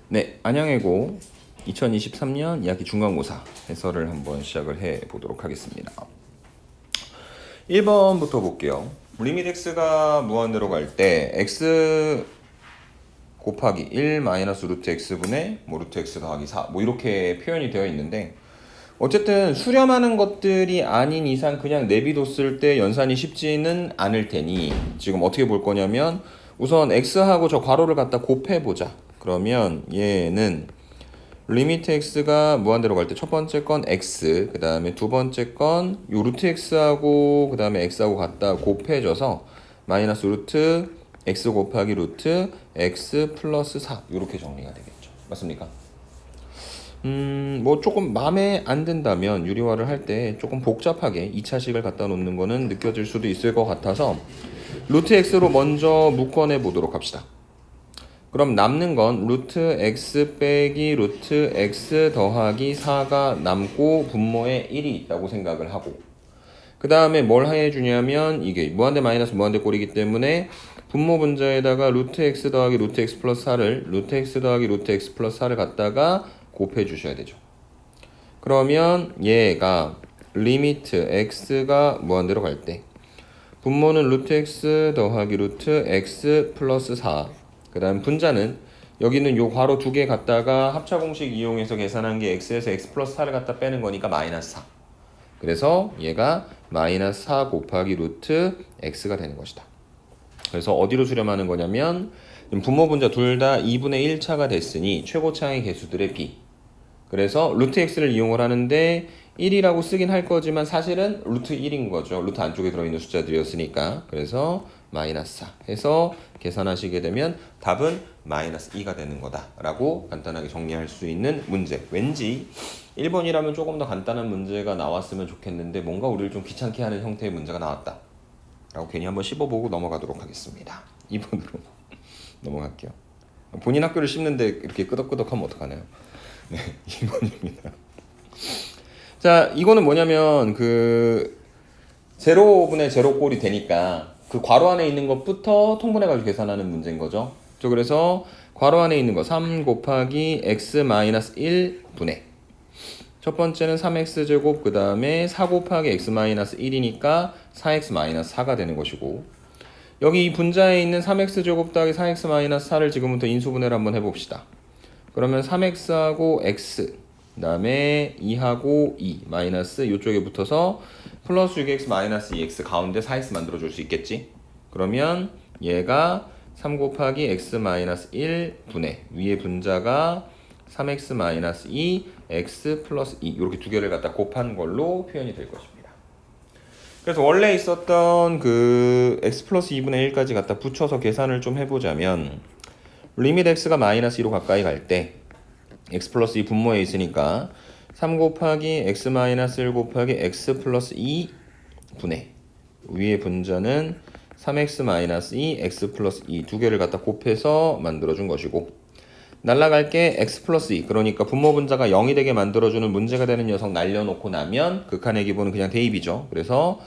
네, 안녕해고 2023년 2학기 중간고사 해설을 한번 시작을 해 보도록 하겠습니다. 1번부터 볼게요. 리밋 x가 무한대로 갈 때 x 곱하기 1 마이너스 루트 x분의 뭐 루트 x 더하기 4 뭐 이렇게 표현이 되어 있는데, 어쨌든 수렴하는 것들이 아닌 이상 그냥 내비뒀을 때 연산이 쉽지는 않을 테니 지금 어떻게 볼 거냐면, 우선 x하고 저 괄호를 갖다 곱해보자. 그러면 얘는 리미트 x가 무한대로 갈 때 첫 번째 건 x, 그 다음에 두 번째 건 요 루트 x하고 그 다음에 x하고 갖다 곱해져서 마이너스 루트 x 곱하기 루트 x 플러스 4 이렇게 정리가 되겠죠. 맞습니까? 뭐 조금 마음에 안 든다면 유리화를 할 때 조금 복잡하게 2차식을 갖다 놓는 거는 느껴질 수도 있을 것 같아서 루트 x로 먼저 묶어내 보도록 합시다. 그럼 남는 건 루트 x 빼기 루트 x 더하기 4가 남고 분모에 1이 있다고 생각을 하고, 그 다음에 뭘 해주냐면 이게 무한대 마이너스 무한대 꼴이기 때문에 분모 분자에다가 루트 x 더하기 루트 x 플러스 4를 루트 x 더하기 루트 x 플러스 4를 갖다가 곱해 주셔야 되죠. 그러면 얘가 리미트 x가 무한대로 갈 때 분모는 루트 x 더하기 루트 x 플러스 4, 그 다음 분자는 여기는 요 괄호 두 개 갖다가 합차 공식 이용해서 계산한 게 x에서 x 플러스 4를 갖다 빼는 거니까 마이너스 4. 그래서 얘가 마이너스 4 곱하기 루트 x가 되는 것이다. 그래서 어디로 수렴하는 거냐면, 분모 분자 둘 다 2분의 1차가 됐으니 최고차의 개수들의 b. 그래서 루트 x를 이용을 하는데 1이라고 쓰긴 할 거지만 사실은 루트 1인 거죠. 루트 안쪽에 들어있는 숫자들이었으니까. 그래서 마이너스 4 해서 계산하시게 되면 답은 마이너스 2가 되는 거다 라고 간단하게 정리할 수 있는 문제. 왠지 1번이라면 조금 더 간단한 문제가 나왔으면 좋겠는데 뭔가 우리를 좀 귀찮게 하는 형태의 문제가 나왔다 라고 괜히 한번 씹어보고 넘어가도록 하겠습니다. 2번으로 넘어갈게요. 본인 학교를 씹는데 이렇게 끄덕끄덕하면 어떡하나요? 네, 2번입니다. 자, 이거는 뭐냐면 그 제로분의 제로 꼴이 되니까 그 괄호 안에 있는 것부터 통분해가지고 계산하는 문제인 거죠. 그래서 괄호 안에 있는 거 3 곱하기 x 마이너스 1분의 첫 번째는 3x 제곱, 그 다음에 4 곱하기 x 마이너스 1이니까 4x 마이너스 4가 되는 것이고, 여기 이 분자에 있는 3x 제곱 더하기 4x 마이너스 4를 지금부터 인수분해를 한번 해봅시다. 그러면 3x하고 x, 그 다음에 2하고 2 마이너스 이쪽에 붙어서 플러스 6x 마이너스 2x 가운데 4x 만들어줄 수 있겠지. 그러면 얘가 3 곱하기 x 마이너스 1분의 위에 분자가 3x 마이너스 2 x 플러스 2 이렇게 두 개를 갖다 곱한 걸로 표현이 될 것입니다. 그래서 원래 있었던 그 x 플러스 2분의 1까지 갖다 붙여서 계산을 좀 해보자면, 리밋 x가 마이너스 2로 가까이 갈 때 x 플러스 2 분모에 있으니까 3 곱하기 x 마이너스 1 곱하기 x 플러스 2 분의 위의 분자는 3x 마이너스 2 x 플러스 2 두 개를 갖다 곱해서 만들어준 것이고, 날라갈 게 x 플러스 2, 그러니까 분모 분자가 0이 되게 만들어주는 문제가 되는 녀석 날려놓고 나면 극한의 기본은 그냥 대입이죠. 그래서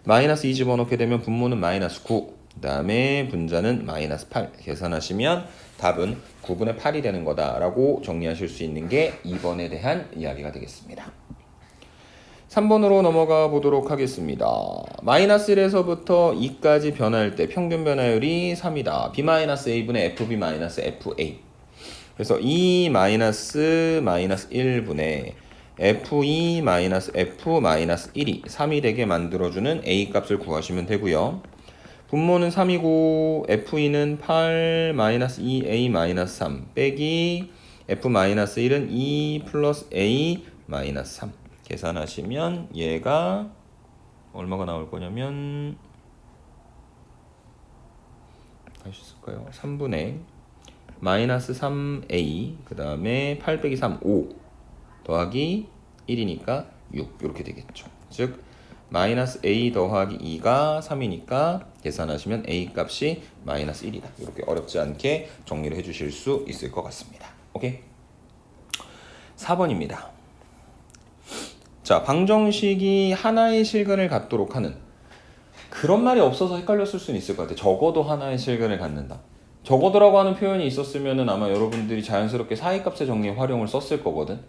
마이너스 2 집어넣게 되면 분모는 마이너스 9, 그 다음에 분자는 마이너스 8 계산하시면 답은 9분의 8이 되는 거다라고 정리하실 수 있는 게 2번에 대한 이야기가 되겠습니다. 3번으로 넘어가 보도록 하겠습니다. 마이너스 1에서부터 2까지 변할 때 평균 변화율이 3이다. b-a분의 fb-fa. 그래서 2 마이너스 1분의 f2 마이너스 f 마이너스 1이 3이 되게 만들어주는 a 값을 구하시면 되고요. 분모는 3이고 f2는 8 마이너스 2a 마이너스 3 빼기 f 마이너스 1은 2 플러스 a 마이너스 3 계산하시면 얘가 얼마가 나올 거냐면 할 수 있을까요? 3분의 마이너스 3a 그 다음에 8 빼기 3 5 더하기 1이니까 6 이렇게 되겠죠. 즉 마이너스 a 더하기 2가 3이니까 계산하시면 a 값이 마이너스 1이다. 이렇게 어렵지 않게 정리를 해주실 수 있을 것 같습니다. 오케이? 4번입니다. 자, 방정식이 하나의 실근을 갖도록 하는, 그런 말이 없어서 헷갈렸을 수는 있을 것 같아요. 적어도 하나의 실근을 갖는다. 적어 들어가는 표현이 있었으면은 아마 여러분들이 자연스럽게 사이값의 정리에 활용을 썼을 거거든.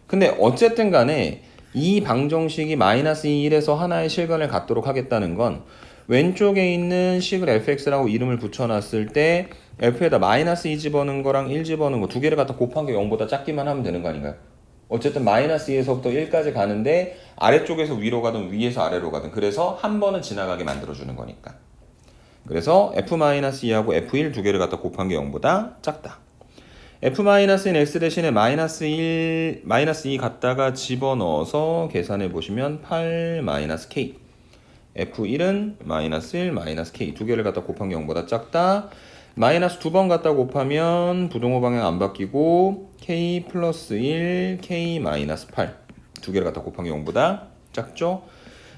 근데 어쨌든 간에 이 방정식이 마이너스 1에서 하나의 실근을 갖도록 하겠다는 건 왼쪽에 있는 식을 fx라고 이름을 붙여놨을 때 f에다 마이너스 2 집어넣은 거랑 1 집어넣은 거 두 개를 갖다 곱한 게 0보다 작기만 하면 되는 거 아닌가요? 어쨌든 마이너스 2에서부터 1까지 가는데 아래쪽에서 위로 가든 위에서 아래로 가든 그래서 한 번은 지나가게 만들어주는 거니까. 그래서 f-2하고 f1 두 개를 갖다 곱한 게 0보다 작다. f-인 x 대신에 마이너스 2 갖다가 집어넣어서 계산해 보시면 8-k. f1은 마이너스 1, 마이너스 k 두 개를 갖다 곱한 게 0보다 작다. 마이너스 두 번 갖다 곱하면 부동호 방향 안 바뀌고 k 플러스 1, k 마이너스 8 두 개를 갖다 곱한 게 0보다 작죠?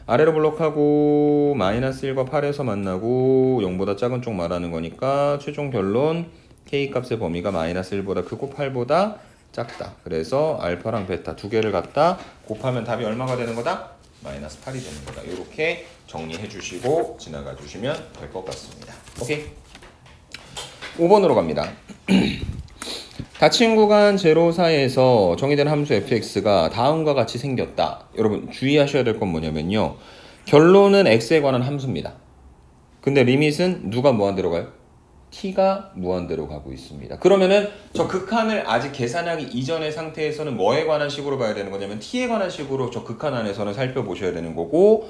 아래로 블록하고 마이너스 1과 8에서 만나고 0보다 작은 쪽 말하는 거니까 최종 결론 k 값의 범위가 마이너스 1보다 크고 8보다 작다. 그래서 알파랑 베타 두 개를 갖다 곱하면 답이 얼마가 되는 거다? 마이너스 8이 되는 거다. 이렇게 정리해 주시고 지나가 주시면 될 것 같습니다. 오케이. 5번으로 갑니다. 닫힌 구간 0, 4에서 정의된 함수 fx가 다음과 같이 생겼다. 여러분 주의하셔야 될 건 뭐냐면요. 결론은 x에 관한 함수입니다. 근데 리밋은 누가 무한대로 가요? t가 무한대로 가고 있습니다. 그러면은 저 극한을 아직 계산하기 이전의 상태에서는 뭐에 관한 식으로 봐야 되는 거냐면 t에 관한 식으로 저 극한 안에서는 살펴보셔야 되는 거고,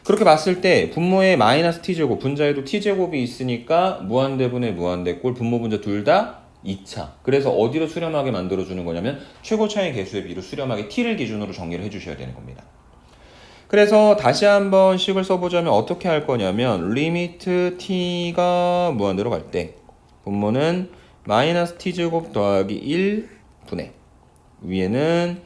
그렇게 봤을 때 분모에 마이너스 t제곱, 분자에도 t제곱이 있으니까 무한대분의 무한대꼴, 분모 분자 둘 다 2차. 그래서 어디로 수렴하게 만들어주는 거냐면 최고 차의 개수의 비로 수렴하게 t를 기준으로 정리를 해주셔야 되는 겁니다. 그래서 다시 한번 식을 써보자면 어떻게 할 거냐면 리미트 t가 무한대로 갈 때 분모는 마이너스 t제곱 더하기 1 분의 위에는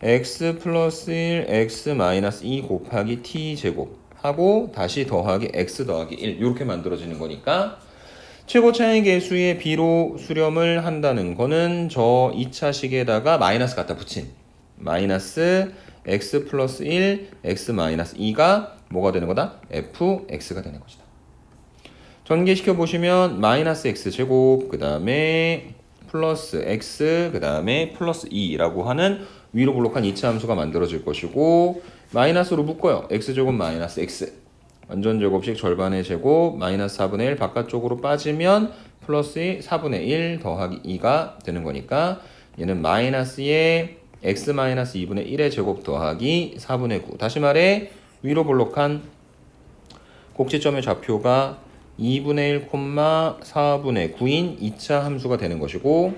x 플러스 1 x 마이너스 2 곱하기 t제곱 하고 다시 더하기 x 더하기 1 이렇게 만들어지는 거니까 최고 차의 개수의 비로 수렴을 한다는 거는 저 2차식에다가 마이너스 갖다 붙인 마이너스 x 플러스 1, x 마이너스 2가 뭐가 되는 거다? fx가 되는 것이다. 전개시켜 보시면 마이너스 x 제곱, 그 다음에 플러스 x, 그 다음에 플러스 2라고 하는 위로 블록한 2차 함수가 만들어질 것이고, 마이너스로 묶어요. x 제곱 마이너스 x. 완전 제곱식 절반의 제곱 마이너스 4분의 1 바깥쪽으로 빠지면 플러스 4분의 1 더하기 2가 되는 거니까 얘는 마이너스의 x 마이너스 2분의 1의 제곱 더하기 4분의 9. 다시 말해 위로 블록한 꼭지점의 좌표가 2분의 1, 4분의 9인 2차 함수가 되는 것이고,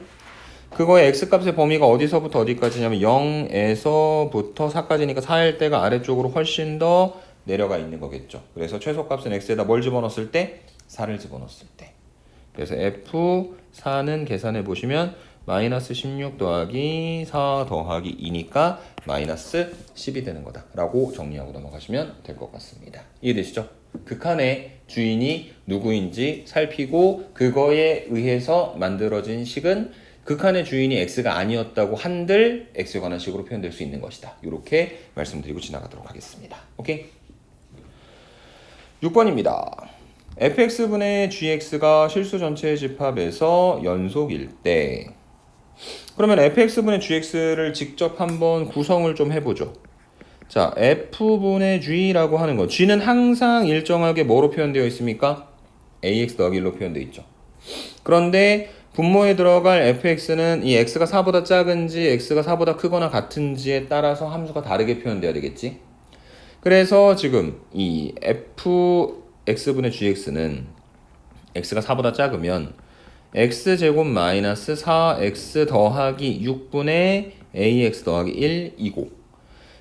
그거의 x값의 범위가 어디서부터 어디까지냐면 0에서부터 4까지니까 4일 때가 아래쪽으로 훨씬 더 내려가 있는 거겠죠. 그래서 최소값은 x에다 뭘 집어넣었을 때? 4를 집어넣었을 때. 그래서 f4는 계산해 보시면 마이너스 16 더하기 4 더하기 2니까 마이너스 10이 되는 거다 라고 정리하고 넘어가시면 될 것 같습니다. 이해되시죠? 극한의 주인이 누구인지 살피고 그거에 의해서 만들어진 식은 극한의 주인이 x가 아니었다고 한들 x에 관한 식으로 표현될 수 있는 것이다. 이렇게 말씀드리고 지나가도록 하겠습니다. 오케이? 6번입니다. fx분의 gx가 실수 전체의 집합에서 연속일 때, 그러면 fx분의 gx를 직접 한번 구성을 좀 해보죠. 자, f분의 g라고 하는 거, g는 항상 일정하게 뭐로 표현되어 있습니까? ax 더하기 1로 표현되어 있죠. 그런데 분모에 들어갈 fx는 이 x가 4보다 작은지 x가 4보다 크거나 같은지에 따라서 함수가 다르게 표현돼야 되겠지. 그래서 지금 이 fx분의 gx는 x가 4보다 작으면 x제곱 마이너스 4x 더하기 6분의 ax 더하기 1이고,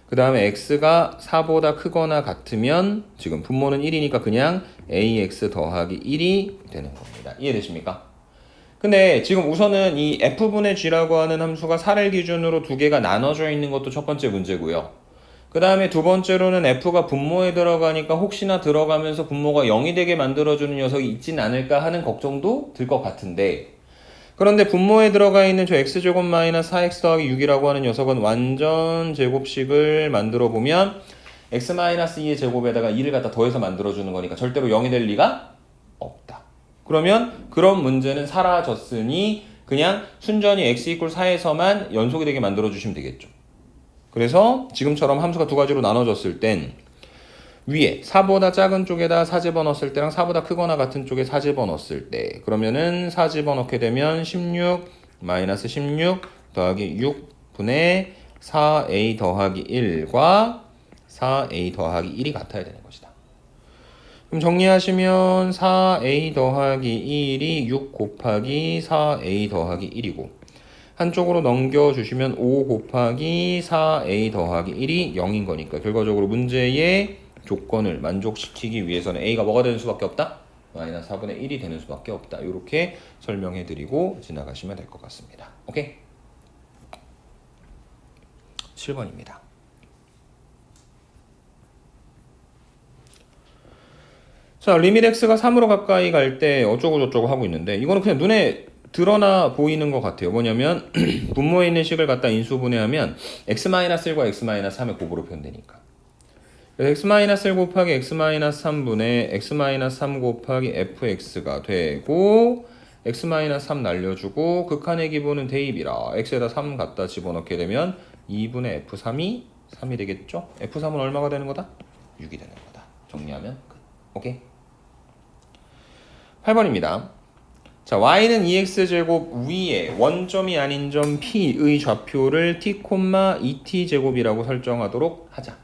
그 다음에 x가 4보다 크거나 같으면 지금 분모는 1이니까 그냥 ax 더하기 1이 되는 겁니다. 이해되십니까? 근데 지금 우선은 이 f분의 g라고 하는 함수가 4를 기준으로 두 개가 나눠져 있는 것도 첫 번째 문제고요. 그 다음에 두 번째로는 f가 분모에 들어가니까 혹시나 들어가면서 분모가 0이 되게 만들어주는 녀석이 있진 않을까 하는 걱정도 들 것 같은데, 그런데 분모에 들어가 있는 저 x제곱 마이너스 4x 더하기 6이라고 하는 녀석은 완전 제곱식을 만들어 보면 x 마이너스 2의 제곱에다가 2를 갖다 더해서 만들어주는 거니까 절대로 0이 될 리가 없다. 그러면 그런 문제는 사라졌으니 그냥 순전히 x 이퀄 4에서만 연속이 되게 만들어주시면 되겠죠. 그래서 지금처럼 함수가 두 가지로 나눠졌을 땐 위에 4보다 작은 쪽에다 4 집어넣었을 때랑 4보다 크거나 같은 쪽에 4 집어넣었을 때 그러면은 4 집어넣게 되면 16 마이너스 16 더하기 6분의 4a 더하기 1과 4a 더하기 1이 같아야 되는 것이다. 그럼 정리하시면 4a 더하기 1이 6 곱하기 4a 더하기 1이고 한쪽으로 넘겨주시면 5 곱하기 4a 더하기 1이 0인 거니까 결과적으로 문제의 조건을 만족시키기 위해서는 a가 뭐가 되는 수밖에 없다? 마이너스 4분의 1이 되는 수밖에 없다. 이렇게 설명해드리고 지나가시면 될 것 같습니다. 오케이? 7번입니다. 자, 리밋 x가 3으로 가까이 갈 때 어쩌고 저쩌고 하고 있는데 이거는 그냥 눈에 드러나 보이는 것 같아요. 뭐냐면 분모에 있는 식을 갖다 인수분해하면 x-1과 x-3의 곱으로 표현되니까. 그래서 x-1 곱하기 x-3분의 x-3 곱하기 fx가 되고 x-3 날려주고 극한의 기본은 대입이라 x에다 3 갖다 집어넣게 되면 2분의 f3이 3이 되겠죠? f3은 얼마가 되는 거다? 6이 되는 거다. 정리하면 끝. 오케이? 8번입니다. 자, y는 2x제곱 위에 원점이 아닌 점 p의 좌표를 t, 2t제곱이라고 설정하도록 하자.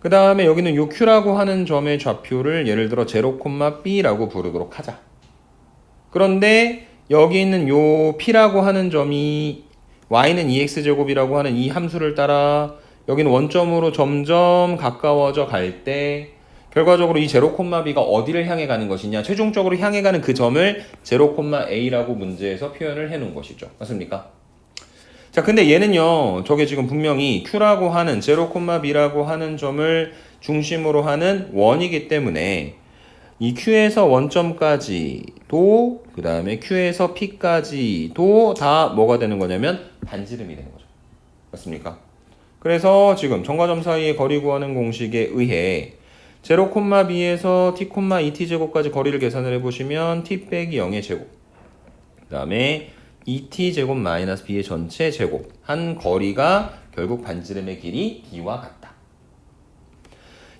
그 다음에 여기는 요 q라고 하는 점의 좌표를 예를 들어 0, b라고 부르도록 하자. 그런데 여기 있는 요 p라고 하는 점이 y는 2x제곱이라고 하는 이 함수를 따라 여기는 원점으로 점점 가까워져 갈 때 결과적으로 이 0, b가 어디를 향해 가는 것이냐 최종적으로 향해 가는 그 점을 0, a라고 문제에서 표현을 해 놓은 것이죠. 맞습니까? 자, 근데 얘는요 저게 지금 분명히 q라고 하는 0, b라고 하는 점을 중심으로 하는 원이기 때문에 이 q에서 원점까지도 그 다음에 q에서 p까지도 다 뭐가 되는 거냐면 반지름이 되는 거죠. 맞습니까? 그래서 지금 점과 점 사이의 거리 구하는 공식에 의해 0, b에서 t, 2t제곱까지 거리를 계산을 해보시면 t 빼기 0의 제곱 그 다음에 2t제곱 마이너스 b의 전체 제곱 한 거리가 결국 반지름의 길이 d와 같다.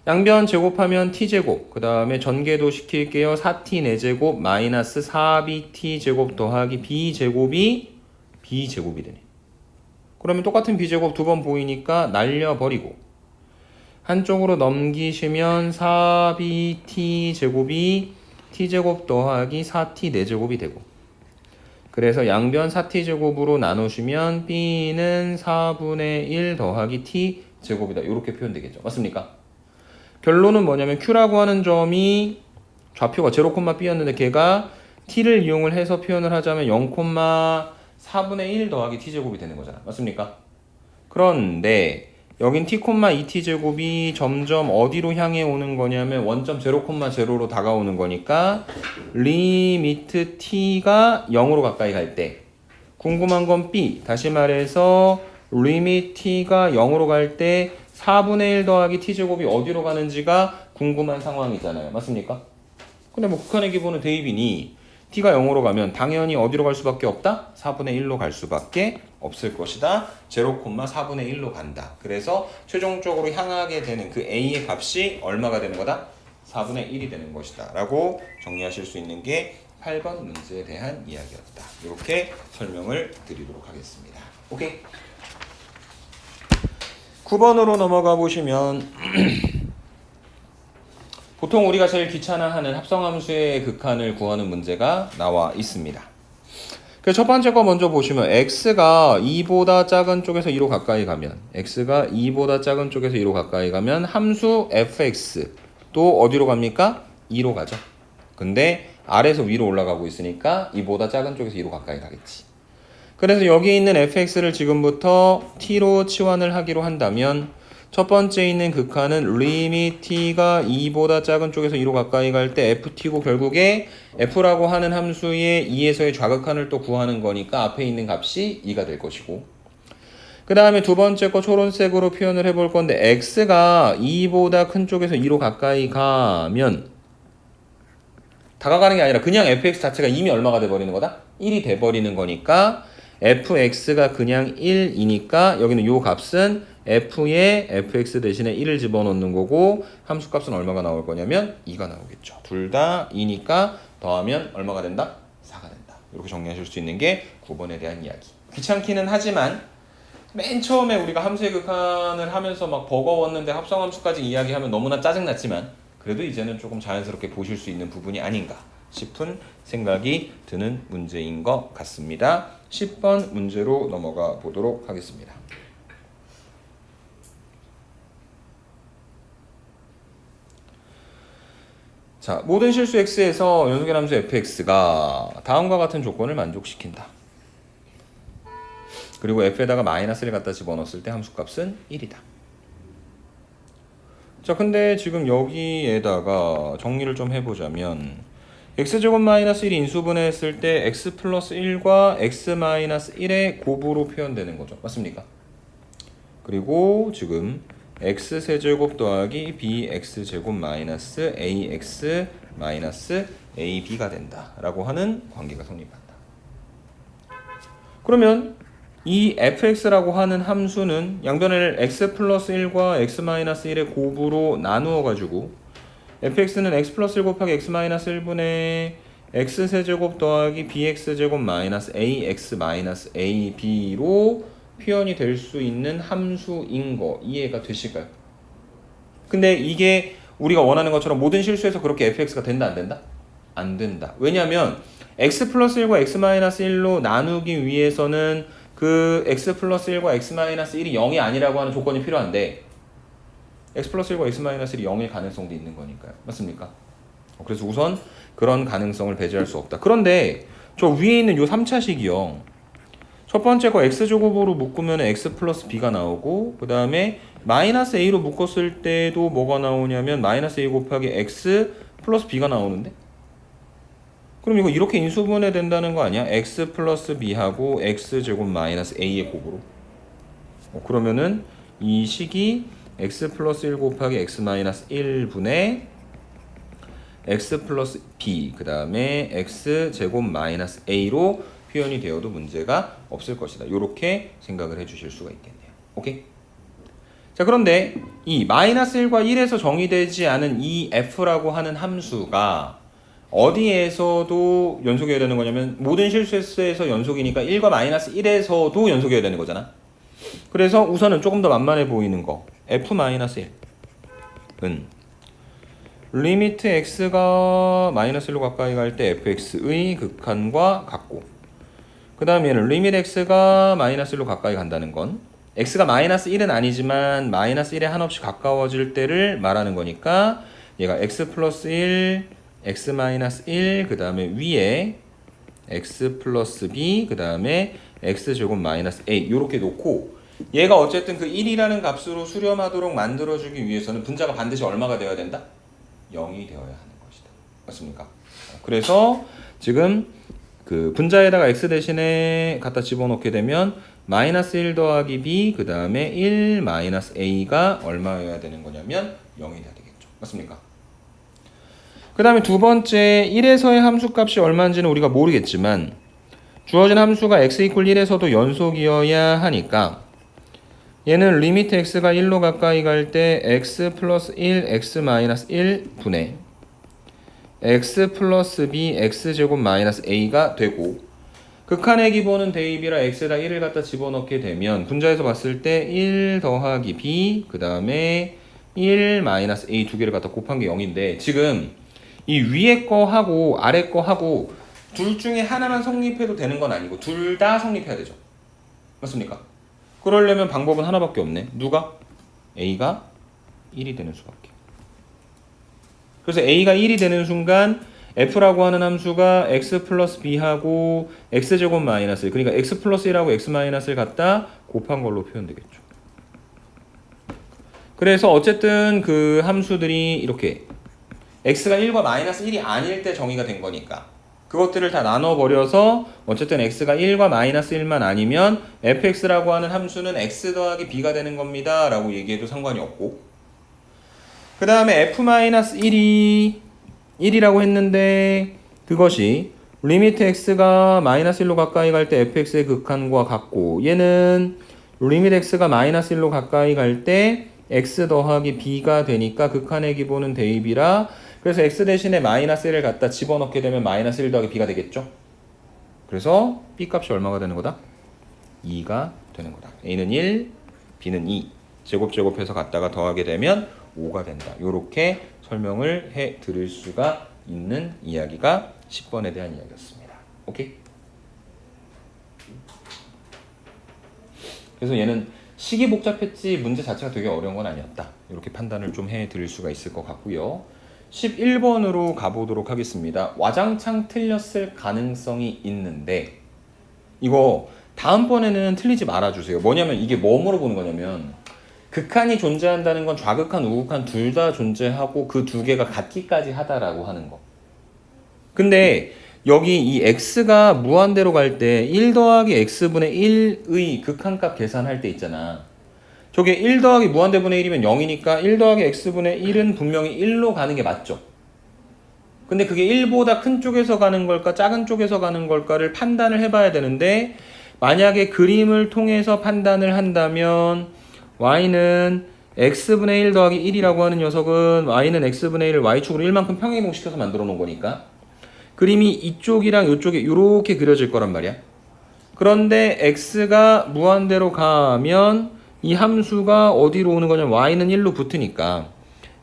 양변 제곱하면 t제곱 그 다음에 전개도 시킬게요. 4t 4제곱 마이너스 4bt제곱 더하기 b제곱이 b제곱이 되네. 그러면 똑같은 b제곱 두 번 보이니까 날려버리고 한쪽으로 넘기시면 4bt제곱이 t제곱 더하기 4t 4제곱이 되고 그래서 양변 4t제곱으로 나누시면 b는 4분의 1 더하기 t제곱이다. 이렇게 표현되겠죠. 맞습니까? 결론은 뭐냐면 q라고 하는 점이 좌표가 0, b였는데 걔가 t를 이용을 해서 표현을 하자면 0,4분의 1 더하기 t제곱이 되는 거잖아. 맞습니까? 그런데 여긴 t, 2t제곱이 점점 어디로 향해 오는 거냐면 원점 0,0로 다가오는 거니까 리미트 t가 0으로 가까이 갈 때 궁금한 건 b 다시 말해서 리미트 t가 0으로 갈 때 4분의 1 더하기 t제곱이 어디로 가는지가 궁금한 상황이잖아요. 맞습니까? 근데 뭐 극한의 기본은 대입이니 t가 0으로 가면 당연히 어디로 갈 수밖에 없다? 4분의 1로 갈 수밖에 없을 것이다. 0,4분의 1로 간다. 그래서 최종적으로 향하게 되는 그 a의 값이 얼마가 되는 거다? 4분의 1이 되는 것이다. 라고 정리하실 수 있는 게 8번 문제에 대한 이야기였다. 이렇게 설명을 드리도록 하겠습니다. 오케이? 9번으로 넘어가 보시면 보통 우리가 제일 귀찮아하는 합성함수의 극한을 구하는 문제가 나와 있습니다. 그래서 첫 번째 거 먼저 보시면 x가 2보다 작은 쪽에서 2로 가까이 가면 x가 2보다 작은 쪽에서 2로 가까이 가면 함수 fx 또 어디로 갑니까? 2로 가죠. 근데 아래에서 위로 올라가고 있으니까 2보다 작은 쪽에서 2로 가까이 가겠지. 그래서 여기 있는 fx를 지금부터 t로 치환을 하기로 한다면 첫 번째 있는 극한은 리밋 t가 2보다 작은 쪽에서 2로 가까이 갈 때 ft고 결국에 f라고 하는 함수의 2에서의 좌극한을 또 구하는 거니까 앞에 있는 값이 2가 될 것이고 그 다음에 두 번째 거 초록색으로 표현을 해볼 건데 x가 2보다 큰 쪽에서 2로 가까이 가면 다가가는 게 아니라 그냥 fx 자체가 이미 얼마가 돼버리는 거다? 1이 돼버리는 거니까 fx가 그냥 1이니까 여기는 요 값은 f에 fx 대신에 1을 집어넣는 거고 함수 값은 얼마가 나올 거냐면 2가 나오겠죠. 둘 다 2니까 더하면 얼마가 된다? 4가 된다. 이렇게 정리하실 수 있는 게 9번에 대한 이야기. 귀찮기는 하지만 맨 처음에 우리가 함수의 극한을 하면서 막 버거웠는데 합성함수까지 이야기하면 너무나 짜증났지만 그래도 이제는 조금 자연스럽게 보실 수 있는 부분이 아닌가 싶은 생각이 드는 문제인 것 같습니다. 10번 문제로 넘어가 보도록 하겠습니다. 자, 모든 실수 x에서 연속의 함수 fx가 다음과 같은 조건을 만족시킨다. 그리고 f에다가 마이너스를 갖다 집어넣었을 때 함수값은 1이다. 자, 근데 지금 여기에다가 정리를 좀 해보자면 x제곱 마이너스 1이 인수분해했을 때 x 플러스 1과 x 마이너스 1의 곱으로 표현되는 거죠. 맞습니까? 그리고 지금 x세제곱 더하기 bx제곱 마이너스 ax 마이너스 ab가 된다 라고 하는 관계가 성립한다. 그러면 이 fx라고 하는 함수는 양변을 x 플러스 1과 x 마이너스 1의 곱으로 나누어 가지고 fx는 x 플러스 1 곱하기 x 마이너스 1분의 x세제곱 더하기 bx제곱 마이너스 ax 마이너스 ab로 표현이 될 수 있는 함수인 거 이해가 되실까요? 근데 이게 우리가 원하는 것처럼 모든 실수에서 그렇게 fx가 된다 안 된다? 안 된다. 왜냐하면 x 플러스 1과 x 마이너스 1로 나누기 위해서는 그 x 플러스 1과 x 마이너스 1이 0이 아니라고 하는 조건이 필요한데 x 플러스 1과 x 마이너스 1이 0일 가능성도 있는 거니까요. 맞습니까? 그래서 우선 그런 가능성을 배제할 수 없다. 그런데 저 위에 있는 요 3차식이요. 첫 번째 거 x제곱으로 묶으면 x 플러스 b가 나오고 그 다음에 마이너스 a로 묶었을 때도 뭐가 나오냐면 마이너스 a 곱하기 x 플러스 b가 나오는데 그럼 이거 이렇게 인수분해 된다는 거 아니야? x 플러스 b하고 x제곱 마이너스 a의 곱으로 그러면은 이 식이 x 플러스 1 곱하기 x 마이너스 1분의 x 플러스 b 그 다음에 x제곱 마이너스 a로 표현이 되어도 문제가 없을 것이다. 이렇게 생각을 해주실 수가 있겠네요. 오케이? 자, 그런데 이 마이너스 1과 1에서 정의되지 않은 이 f라고 하는 함수가 어디에서도 연속이어야 되는 거냐면 모든 실수에서 연속이니까 1과 마이너스 1에서도 연속이어야 되는 거잖아. 그래서 우선은 조금 더 만만해 보이는 거 f-1은 리미트 x가 마이너스 1로 가까이 갈 때 fx의 극한과 같고 그 다음에 얘는 리미트 x가 마이너스 1로 가까이 간다는 건 x가 마이너스 1은 아니지만 마이너스 1에 한없이 가까워질 때를 말하는 거니까 얘가 x 플러스 1, x 마이너스 1, 그 다음에 위에 x 플러스 b, 그 다음에 x제곱 마이너스 a 이렇게 놓고 얘가 어쨌든 그 1이라는 값으로 수렴하도록 만들어주기 위해서는 분자가 반드시 얼마가 되어야 된다? 0이 되어야 하는 것이다. 맞습니까? 그래서 지금 그 분자에다가 x 대신에 갖다 집어넣게 되면 마이너스 1 더하기 b 그 다음에 1 마이너스 a가 얼마여야 되는 거냐면 0이 돼야 되겠죠. 맞습니까? 그 다음에 두 번째 1에서의 함수값이 얼마인지는 우리가 모르겠지만 주어진 함수가 x 이퀄 1에서도 연속이어야 하니까 얘는 리미트 x가 1로 가까이 갈 때 x 플러스 1 x 마이너스 1 분의 x 플러스 b x제곱 마이너스 a가 되고 극한의 기본은 대입이라 x에다 1을 갖다 집어넣게 되면 분자에서 봤을 때 1 더하기 b 그 다음에 1 마이너스 a 두 개를 갖다 곱한 게 0인데 지금 이 위에 거 하고 아래 거 하고 둘 중에 하나만 성립해도 되는 건 아니고 둘 다 성립해야 되죠. 맞습니까? 그러려면 방법은 하나밖에 없네. 누가? a가 1이 되는 수밖에. 그래서 a가 1이 되는 순간 f라고 하는 함수가 x 플러스 b하고 x제곱 마이너스 그러니까 x 플러스 1하고 x 마이너스를 갖다 곱한 걸로 표현되겠죠. 그래서 어쨌든 그 함수들이 이렇게 x가 1과 마이너스 1이 아닐 때 정의가 된 거니까 그것들을 다 나눠버려서 어쨌든 x가 1과 마이너스 1만 아니면 fx라고 하는 함수는 x 더하기 b가 되는 겁니다 라고 얘기해도 상관이 없고 그 다음에 f-1이 1이라고 했는데 그것이 리미트 x가 마이너스 1로 가까이 갈 때 fx의 극한과 같고 얘는 리미트 x가 마이너스 1로 가까이 갈 때 x 더하기 b가 되니까 극한의 기본은 대입이라 그래서 x 대신에 마이너스 1을 갖다 집어넣게 되면 마이너스 1 더하기 b가 되겠죠. 그래서 b 값이 얼마가 되는 거다? 2가 되는 거다. a는 1, b는 2 제곱해서 갖다가 더하게 되면 5가 된다. 이렇게 설명을 해 드릴 수가 있는 이야기가 10번에 대한 이야기였습니다. 오케이? 그래서 얘는 식이 복잡했지 문제 자체가 되게 어려운 건 아니었다. 이렇게 판단을 좀 해 드릴 수가 있을 것 같고요. 11번으로 가보도록 하겠습니다. 와장창 틀렸을 가능성이 있는데 이거 다음번에는 틀리지 말아주세요. 뭐냐면 이게 뭐 물어보는 거냐면 극한이 존재한다는 건 좌극한, 우극한 둘 다 존재하고 그 두 개가 같기까지 하다라고 하는 거. 근데 여기 이 x가 무한대로 갈 때 1 더하기 x분의 1의 극한값 계산할 때 있잖아. 저게 1 더하기 무한대분의 1이면 0이니까 1 더하기 x분의 1은 분명히 1로 가는 게 맞죠. 근데 그게 1보다 큰 쪽에서 가는 걸까 작은 쪽에서 가는 걸까를 판단을 해봐야 되는데 만약에 그림을 통해서 판단을 한다면 y는 x분의 1 더하기 1이라고 하는 녀석은 y는 x분의 1을 y축으로 1만큼 평행이동시켜서 만들어 놓은 거니까 그림이 이쪽이랑 이쪽에 이렇게 그려질 거란 말이야. 그런데 x가 무한대로 가면 이 함수가 어디로 오는 거냐면 y는 1로 붙으니까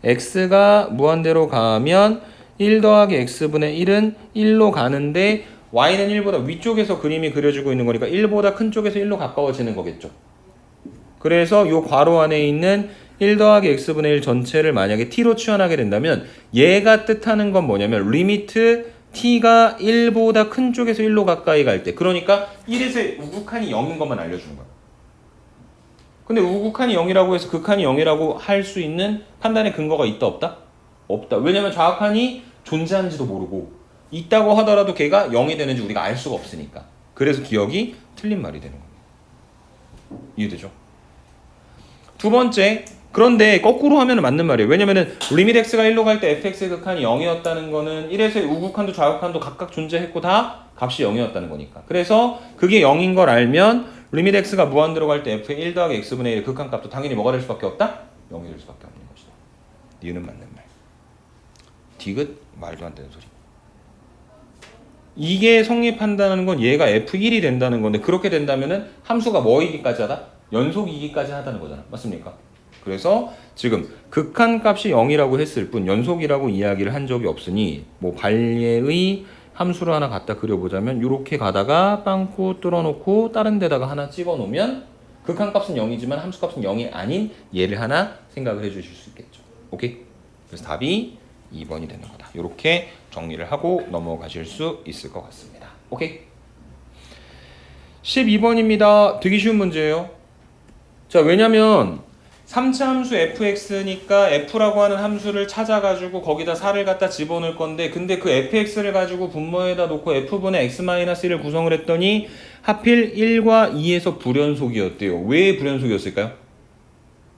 x가 무한대로 가면 1 더하기 x분의 1은 1로 가는데 y는 1보다 위쪽에서 그림이 그려지고 있는 거니까 1보다 큰 쪽에서 1로 가까워지는 거겠죠. 그래서 요 괄호 안에 있는 1 더하기 x분의 1 전체를 만약에 t로 치환하게 된다면 얘가 뜻하는 건 뭐냐면 리미트 t가 1보다 큰 쪽에서 1로 가까이 갈 때 그러니까 1에서 우극한이 0인 것만 알려주는 거야. 근데 우극한이 0이라고 해서 극한이 0이라고 할 수 있는 판단의 근거가 있다 없다? 없다. 왜냐면 좌극한이 존재하는지도 모르고 있다고 하더라도 걔가 0이 되는지 우리가 알 수가 없으니까. 그래서 기억이 틀린 말이 되는 거예요. 이해되죠? 두 번째, 그런데 거꾸로 하면 맞는 말이에요. 왜냐면은 리미트 x가 1로 갈 때 fx의 극한이 0이었다는 거는 1에서의 우극한도 좌극한도 각각 존재했고 다 값이 0이었다는 거니까. 그래서 그게 0인 걸 알면 리미트 x가 무한대로 갈 때 f의 1 더하기 x분의 1의 극한값도 당연히 뭐가 될 수밖에 없다? 0이 될 수밖에 없는 것이다. 니은 맞는 말. 디귿 말도 안 되는 소리. 이게 성립한다는 건 얘가 f1이 된다는 건데 그렇게 된다면은 함수가 뭐이기까지 하다? 연속이기까지 하다는 거잖아. 맞습니까? 그래서 지금 극한값이 0이라고 했을 뿐 연속이라고 이야기를 한 적이 없으니 뭐 발예의 함수를 하나 갖다 그려보자면 이렇게 가다가 빵꾸 뚫어놓고 다른 데다가 하나 찍어놓으면 극한값은 0이지만 함수값은 0이 아닌 얘를 하나 생각을 해주실 수 있겠죠. 오케이? 그래서 답이 2번이 되는 거다. 이렇게 정리를 하고 넘어가실 수 있을 것 같습니다. 오케이? 12번입니다. 되게 쉬운 문제예요. 자, 왜냐면 3차 함수 fx니까 f라고 하는 함수를 찾아가지고 거기다 4를 갖다 집어넣을 건데 근데 그 fx를 가지고 분모에다 놓고 f분의 x-1을 구성을 했더니 하필 1과 2에서 불연속이었대요. 왜 불연속이었을까요?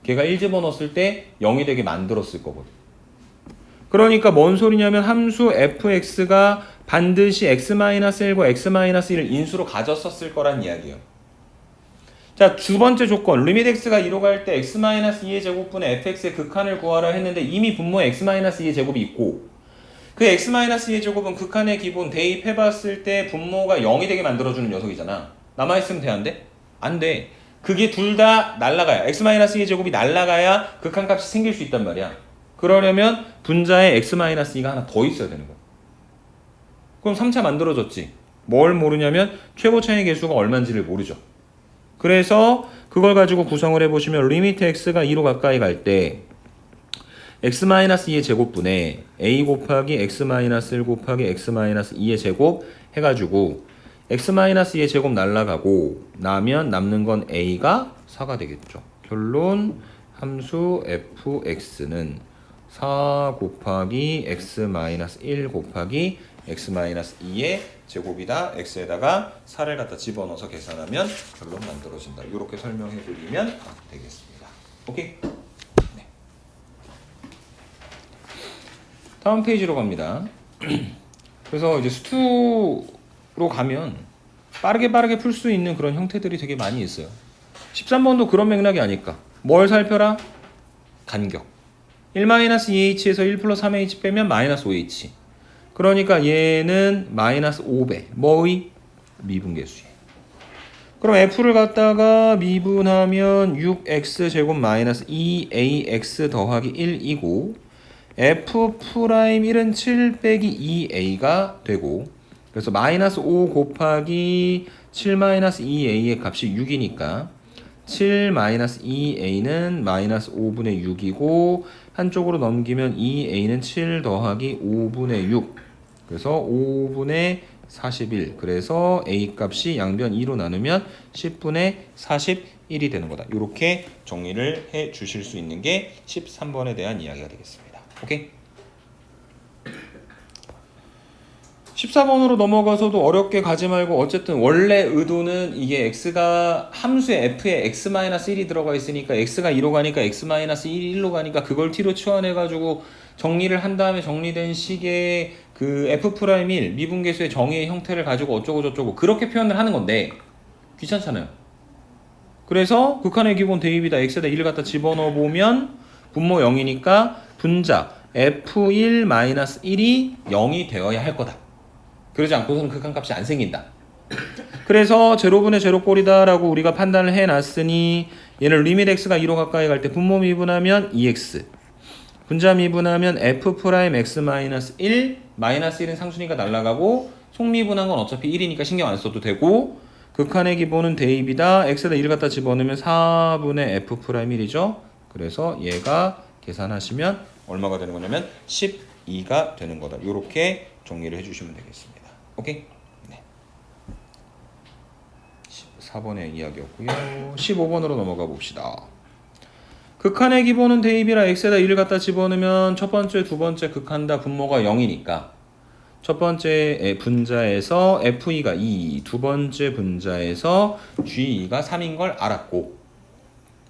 걔가 1 집어넣었을 때 0이 되게 만들었을 거거든. 그러니까 뭔 소리냐면 함수 fx가 반드시 x-1과 x-1을 인수로 가졌었을 거란 이야기예요. 자, 두 번째 조건, 리미트 x가 2로 갈 때 x-2의 제곱분의 fx의 극한을 구하라 했는데 이미 분모에 x-2의 제곱이 있고 그 x-2의 제곱은 극한의 기본 대입해봤을 때 분모가 0이 되게 만들어주는 녀석이잖아. 남아있으면 돼, 안 돼? 안 돼. 그게 둘 다 날라가야 x-2의 제곱이 날라가야 극한값이 생길 수 있단 말이야. 그러려면 분자에 x-2가 하나 더 있어야 되는 거야. 그럼 3차 만들어졌지. 뭘 모르냐면 최고 차이 개수가 얼마인지를 모르죠. 그래서 그걸 가지고 구성을 해보시면 리미트 x가 2로 가까이 갈 때 x-2의 제곱분에 a 곱하기 x-1 곱하기 x-2의 제곱 해가지고 x-2의 제곱 날라가고 나면 남는 건 a가 4가 되겠죠. 결론 함수 fx는 4 곱하기 x-1 곱하기 x-2의 제곱이다. x에다가 4를 갖다 집어넣어서 계산하면 결론 만들어진다. 이렇게 설명해 드리면 되겠습니다. 오케이? 네. 다음 페이지로 갑니다. 그래서 이제 수투로 가면 빠르게 풀 수 있는 그런 형태들이 되게 많이 있어요. 13번도 그런 맥락이 아닐까. 뭘 살펴라? 간격. 1-2h에서 1 플러스 3h 빼면 마이너스 5h. 그러니까 얘는 마이너스 5배. 뭐의? 미분계수예요. 그럼 f를 갖다가 미분하면 6x 제곱 마이너스 2ax 더하기 1이고 f 프라임 1은 7 빼기 2a가 되고 그래서 마이너스 5 곱하기 7 마이너스 2a의 값이 6이니까 7 마이너스 2a는 마이너스 5분의 6이고 한쪽으로 넘기면 2a는 7 더하기 5분의 6 그래서 5분의 41 그래서 a 값이 양변 2로 나누면 10분의 41이 되는 거다. 이렇게 정리를 해 주실 수 있는 게 13번에 대한 이야기가 되겠습니다. 오케이? 14번으로 넘어가서도 어렵게 가지 말고 어쨌든 원래 의도는 이게 x가 함수의 f에 x-1이 들어가 있으니까 x가 2로 가니까 x-1이 1로 가니까 그걸 t로 치환해가지고 정리를 한 다음에 정리된 식의 그 f'1 미분계수의 정의의 형태를 가지고 어쩌고 저쩌고 그렇게 표현을 하는 건데 귀찮잖아요. 그래서 극한의 기본 대입이다 x에다 1을 갖다 집어넣어 보면 분모 0이니까 분자 f1-1이 0이 되어야 할 거다. 그러지 않고서는 극한값이 안 생긴다. 그래서 제로분의 제로꼴이다 라고 우리가 판단을 해놨으니 얘는 리밋 x가 2로 가까이 갈 때 분모 미분하면 2x 분자 미분하면 f'(x-1) 마이너스 1은 상수니까 날라가고 속미분한 건 어차피 1이니까 신경 안 써도 되고 극한의 기본은 대입이다. x에다 1을 갖다 집어넣으면 4분의 f'1이죠. 그래서 얘가 계산하시면 얼마가 되는 거냐면 12가 되는 거다. 이렇게 정리를 해주시면 되겠습니다. 오케이? 네. 14번의 이야기였고요. 15번으로 넘어가 봅시다. 극한의 기본은 대입이라 x에다 1을 갖다 집어넣으면 첫 번째, 두 번째 극한 다 분모가 0이니까 첫 번째 분자에서 f2가 2, 두 번째 분자에서 g2가 3인 걸 알았고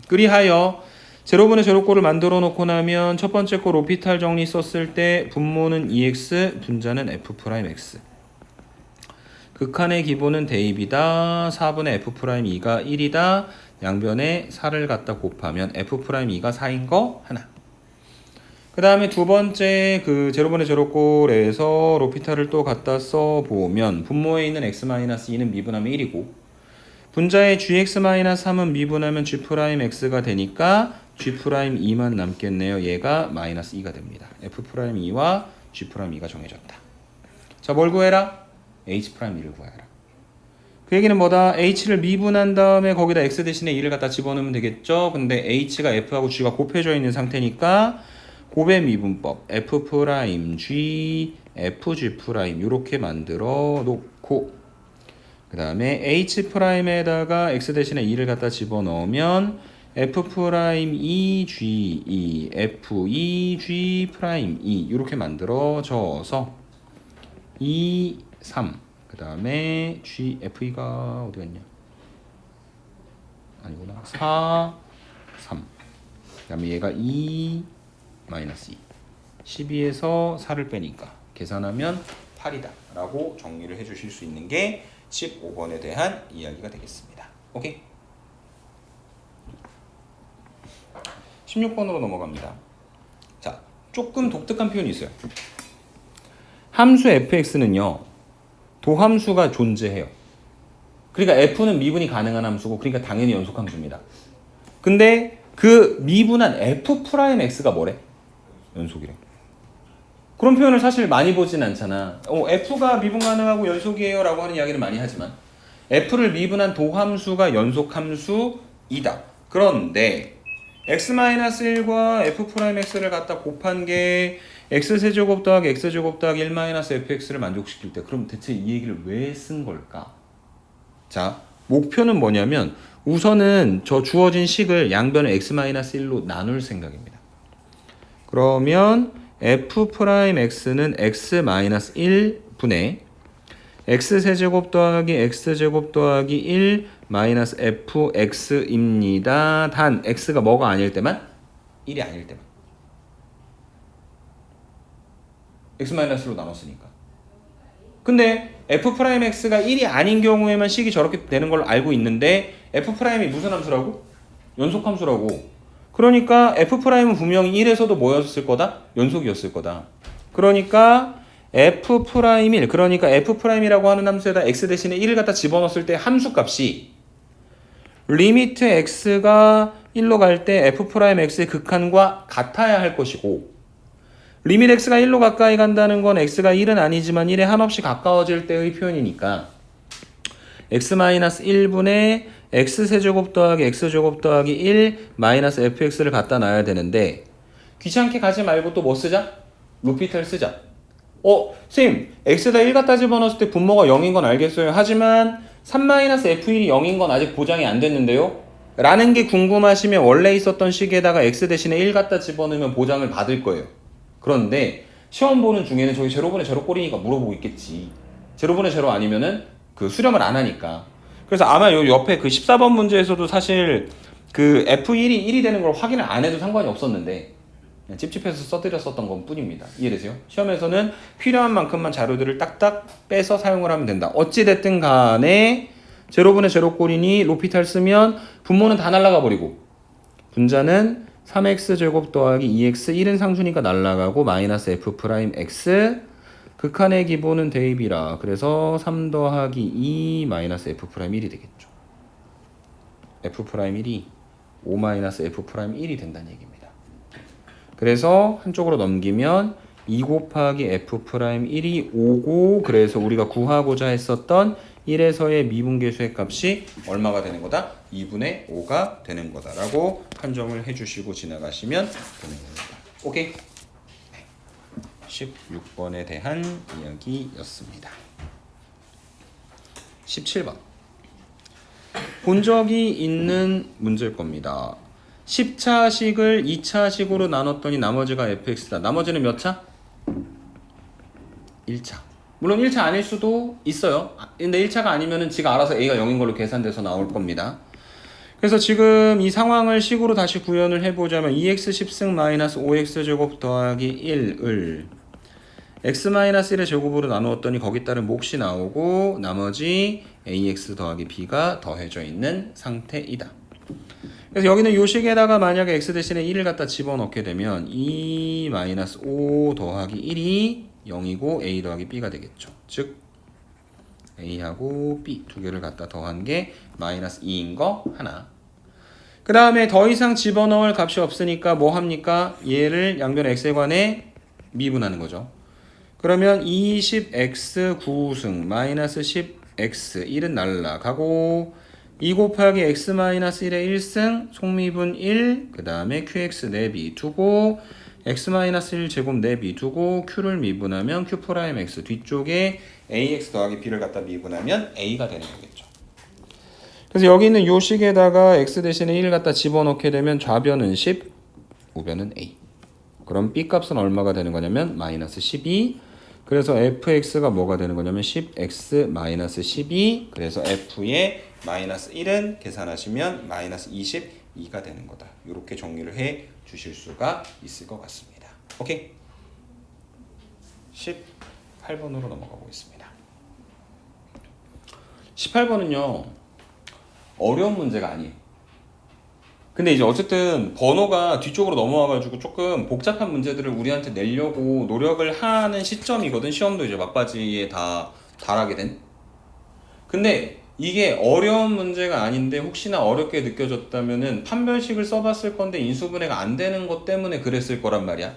그리하여 제로분의 제로꼴을 만들어 놓고 나면 첫 번째 꼴 오피탈 정리 썼을 때 분모는 2x, 분자는 f'(x) 극한의 기본은 대입이다. 4분의 f'2가 1이다. 양변에 4를 갖다 곱하면 f'2가 4인 거 하나. 그 다음에 두 번째 그 제로분의 제로꼴에서 로피탈을 또 갖다 써보면 분모에 있는 x-2는 미분하면 1이고 분자의 gx-3은 미분하면 g'x가 되니까 g'2만 남겠네요. 얘가 마이너스 2가 됩니다. f'2와 g'2가 정해졌다. 자, 뭘 구해라? h'2를 구해라. 그 얘기는 뭐다? h를 미분한 다음에 거기다 x 대신에 2를 갖다 집어넣으면 되겠죠? 근데 h가 f하고 g가 곱해져 있는 상태니까 곱의 미분법 f', fg' 이렇게 만들어 놓고 그 다음에 h'에다가 x 대신에 2를 갖다 집어넣으면 f'2g2 f2g'2 이렇게 만들어져서 2, 3 그 다음에 f가 어디 갔냐? 아니구나. 4, 3 그 다음에 얘가 2, 마이너스 2 12에서 4를 빼니까 계산하면 8이다 라고 정리를 해주실 수 있는 게 15번에 대한 이야기가 되겠습니다. 오케이? 16번으로 넘어갑니다. 자, 조금 독특한 표현이 있어요. 함수 fx는요 도함수가 존재해요. 그러니까 f는 미분이 가능한 함수고 그러니까 당연히 연속함수입니다. 근데 그 미분한 f'(x가 뭐래? 연속이래. 그런 표현을 사실 많이 보진 않잖아. f가 미분 가능하고 연속이에요 라고 하는 이야기를 많이 하지만 f를 미분한 도함수가 연속함수이다. 그런데 x-1과 f'(x를 갖다 곱한 게 x세제곱 더하기 x제곱 더하기 1-fx를 만족시킬 때 그럼 대체 이 얘기를 왜 쓴 걸까? 자, 목표는 뭐냐면 우선은 저 주어진 식을 양변을 x-1로 나눌 생각입니다. 그러면 f'x는 x-1분의 x세제곱 더하기 x제곱 더하기 1 마이너스 fx입니다. 단 x가 뭐가 아닐 때만? 1이 아닐 때만. x-로 나눴으니까. 근데 f'x가 1이 아닌 경우에만 식이 저렇게 되는 걸로 알고 있는데 f'이 무슨 함수라고? 연속함수라고. 그러니까 f'은 분명히 1에서도 뭐였을 거다? 연속이었을 거다. 그러니까 f'1 그러니까 f'이라고 하는 함수에다 x 대신에 1을 갖다 집어넣었을 때 함수값이 리미트 x가 1로 갈 때 f'x의 극한과 같아야 할 것이고 리미트 x가 1로 가까이 간다는 건 x가 1은 아니지만 1에 한없이 가까워질 때의 표현이니까 x-1분의 x세제곱 더하기 x제곱 더하기 1 마이너스 fx를 갖다 놔야 되는데 귀찮게 가지 말고 또 뭐 쓰자? 루피탈 쓰자. 선생님 x에다 1 갖다 집어넣었을 때 분모가 0인 건 알겠어요. 하지만 3-f1이 0인 건 아직 보장이 안 됐는데요? 라는 게 궁금하시면 원래 있었던 식에다가 x 대신에 1 갖다 집어넣으면 보장을 받을 거예요. 그런데 시험 보는 중에는 저기 제로분의 제로 꼴이니까 물어보고 있겠지. 제로분의 제로 아니면은 그 수렴을 안 하니까. 그래서 아마 요 옆에 그 14번 문제에서도 사실 그 F1이 1이 되는 걸 확인을 안 해도 상관이 없었는데 그냥 찝찝해서 써드렸었던 건 뿐입니다. 이해되세요? 시험에서는 필요한 만큼만 자료들을 딱딱 빼서 사용을 하면 된다. 어찌됐든 간에 제로분의 제로 꼴이니 로피탈 쓰면 분모는 다 날라가 버리고 분자는 3x제곱 더하기 2x 1은 상수니까 날라가고 마이너스 f'x 극한의 기본은 대입이라 그래서 3 더하기 2 마이너스 f'1이 되겠죠. f'1이 5 마이너스 f'1이 된다는 얘기입니다. 그래서 한쪽으로 넘기면 2 곱하기 f'1이 5고 그래서 우리가 구하고자 했었던 1에서의 미분계수의 값이 얼마가 되는 거다? 2분의 5가 되는 거다라고 판정을 해주시고 지나가시면 되는 겁니다. 오케이? 16번에 대한 이야기였습니다. 17번 본적이 있는 문제일 겁니다. 10차식을 2차식으로 나눴더니 나머지가 fx다. 나머지는 몇 차? 1차. 물론 1차 아닐 수도 있어요. 근데 1차가 아니면은 지가 알아서 a가 0인 걸로 계산돼서 나올 겁니다. 그래서 지금 이 상황을 식으로 다시 구현을 해보자면 2x 10승 마이너스 5x 제곱 더하기 1을 x-1의 제곱으로 나누었더니 거기 따른 몫이 나오고 나머지 ax 더하기 b가 더해져 있는 상태이다. 그래서 여기는 요 식에다가 만약에 x 대신에 1을 갖다 집어넣게 되면 2-5 더하기 1이 0이고 a 더하기 b가 되겠죠. 즉 a하고 b 두 개를 갖다 더한 게 마이너스 2인 거 하나. 그 다음에 더 이상 집어넣을 값이 없으니까 뭐 합니까? 얘를 양변 x에 관해 미분하는 거죠. 그러면 20x 9승 마이너스 10x 1은 날라가고 2 곱하기 x-1의 1승 속미분 1 그 다음에 qx 내비 두고 x-1 제곱 내비 두고 q를 미분하면 q'x 뒤쪽에 ax 더하기 b를 갖다 미분하면 a가 되는 거겠죠. 그래서 여기 있는 요 식에다가 x 대신에 1을 갖다 집어넣게 되면 좌변은 10 우변은 a. 그럼 b 값은 얼마가 되는 거냐면 마이너스 12. 그래서 fx가 뭐가 되는 거냐면 10x 마이너스 12. 그래서 f의 마이너스 1은 계산하시면 마이너스 22가 되는 거다. 이렇게 정리를 해 주실 수가 있을 것 같습니다. 오케이? 18번으로 넘어가 보겠습니다. 18번은요 어려운 문제가 아니에요. 근데 이제 어쨌든 번호가 뒤쪽으로 넘어와가지고 조금 복잡한 문제들을 우리한테 내려고 노력을 하는 시점이거든. 시험도 이제 막바지에 다 달하게 된. 근데 이게 어려운 문제가 아닌데 혹시나 어렵게 느껴졌다면은 판별식을 써봤을 건데 인수분해가 안 되는 것 때문에 그랬을 거란 말이야.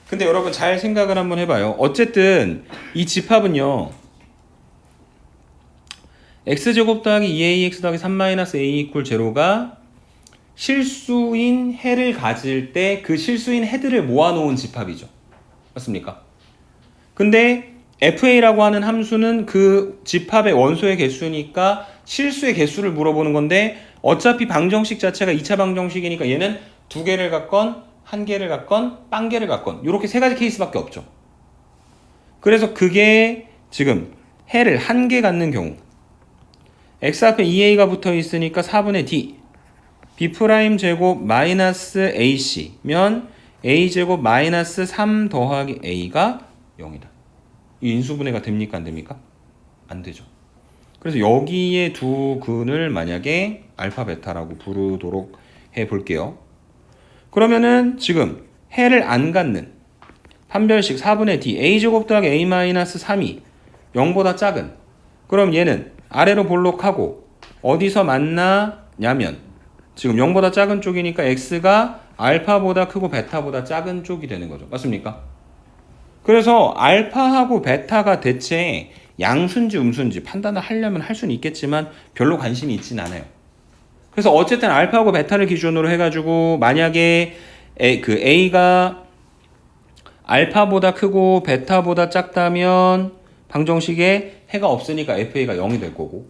근데 여러분 잘 생각을 한번 해봐요. 어쨌든 이 집합은요 x제곱 더하기 2ax 더하기 3-a 이퀄 제로가 실수인 해를 가질 때 그 실수인 해들을 모아놓은 집합이죠. 맞습니까? 근데 fa라고 하는 함수는 그 집합의 원소의 개수니까 실수의 개수를 물어보는 건데 어차피 방정식 자체가 2차 방정식이니까 얘는 2개를 갖건 1개를 갖건 빵개를 갖건 이렇게 3가지 케이스밖에 없죠. 그래서 그게 지금 해를 1개 갖는 경우 x 앞에 2a가 붙어 있으니까 4분의 d b' 제곱 마이너스 ac면 a 제곱 마이너스 3 더하기 a가 0이다. 이 인수분해가 됩니까? 안 됩니까? 안 되죠. 그래서 여기에 두 근을 만약에 알파 베타라고 부르도록 해 볼게요. 그러면은 지금 해를 안 갖는 판별식 4분의 d a제곱 더하기 a-3이 0보다 작은, 그럼 얘는 아래로 볼록하고 어디서 만나냐면 지금 0보다 작은 쪽이니까 x가 알파보다 크고 베타보다 작은 쪽이 되는 거죠. 맞습니까? 그래서 알파하고 베타가 대체 양수인지 음수인지 판단을 하려면 할 수는 있겠지만 별로 관심이 있진 않아요. 그래서 어쨌든 알파하고 베타를 기준으로 해가지고 만약에 그 a가 알파보다 크고 베타보다 작다면 방정식에 해가 없으니까 fa가 0이 될 거고,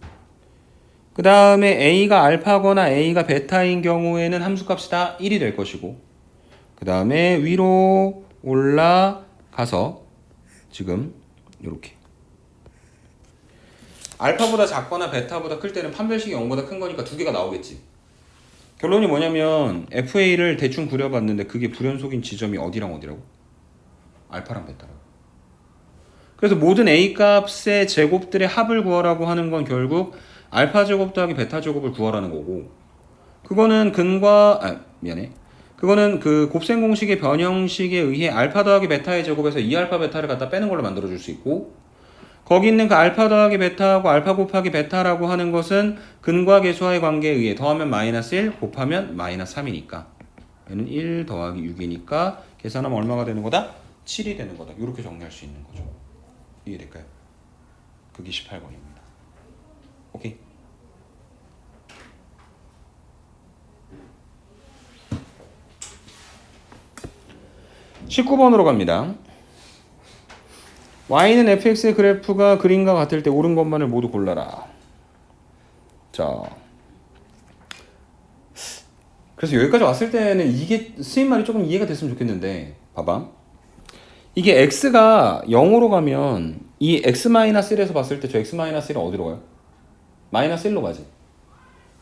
그 다음에 a가 알파거나 a가 베타인 경우에는 함수값이 다 1이 될 것이고, 그 다음에 위로 올라가서 지금 이렇게 알파보다 작거나 베타보다 클 때는 판별식이 0보다 큰 거니까 두 개가 나오겠지. 결론이 뭐냐면 FA를 대충 그려봤는데 그게 불연속인 지점이 어디랑 어디라고? 알파랑 베타라고. 그래서 모든 A 값의 제곱들의 합을 구하라고 하는 건 결국 알파 제곱 더하기 베타 제곱을 구하라는 거고, 그거는 그거는 그 곱셈 공식의 변형식에 의해 알파 더하기 베타의 제곱에서 2알파 베타를 갖다 빼는 걸로 만들어 줄 수 있고, 거기 있는 그 알파 더하기 베타하고 알파 곱하기 베타라고 하는 것은 근과 계수와의 관계에 의해 더하면 마이너스 1 곱하면 마이너스 3이니까 얘는 1 더하기 6이니까 계산하면 얼마가 되는 거다? 7이 되는 거다. 이렇게 정리할 수 있는 거죠. 이해될까요? 그게 18번입니다. 오케이. 19번으로 갑니다. y는 fx의 그래프가 그림과 같을 때 옳은 것만을 모두 골라라. 자, 그래서 여기까지 왔을 때는 이게 스님 말이 조금 이해가 됐으면 좋겠는데, 봐봐. 이게 x가 0으로 가면 이 x-1에서 봤을 때 저 x-1은 어디로 가요? 마이너스 1로 가지.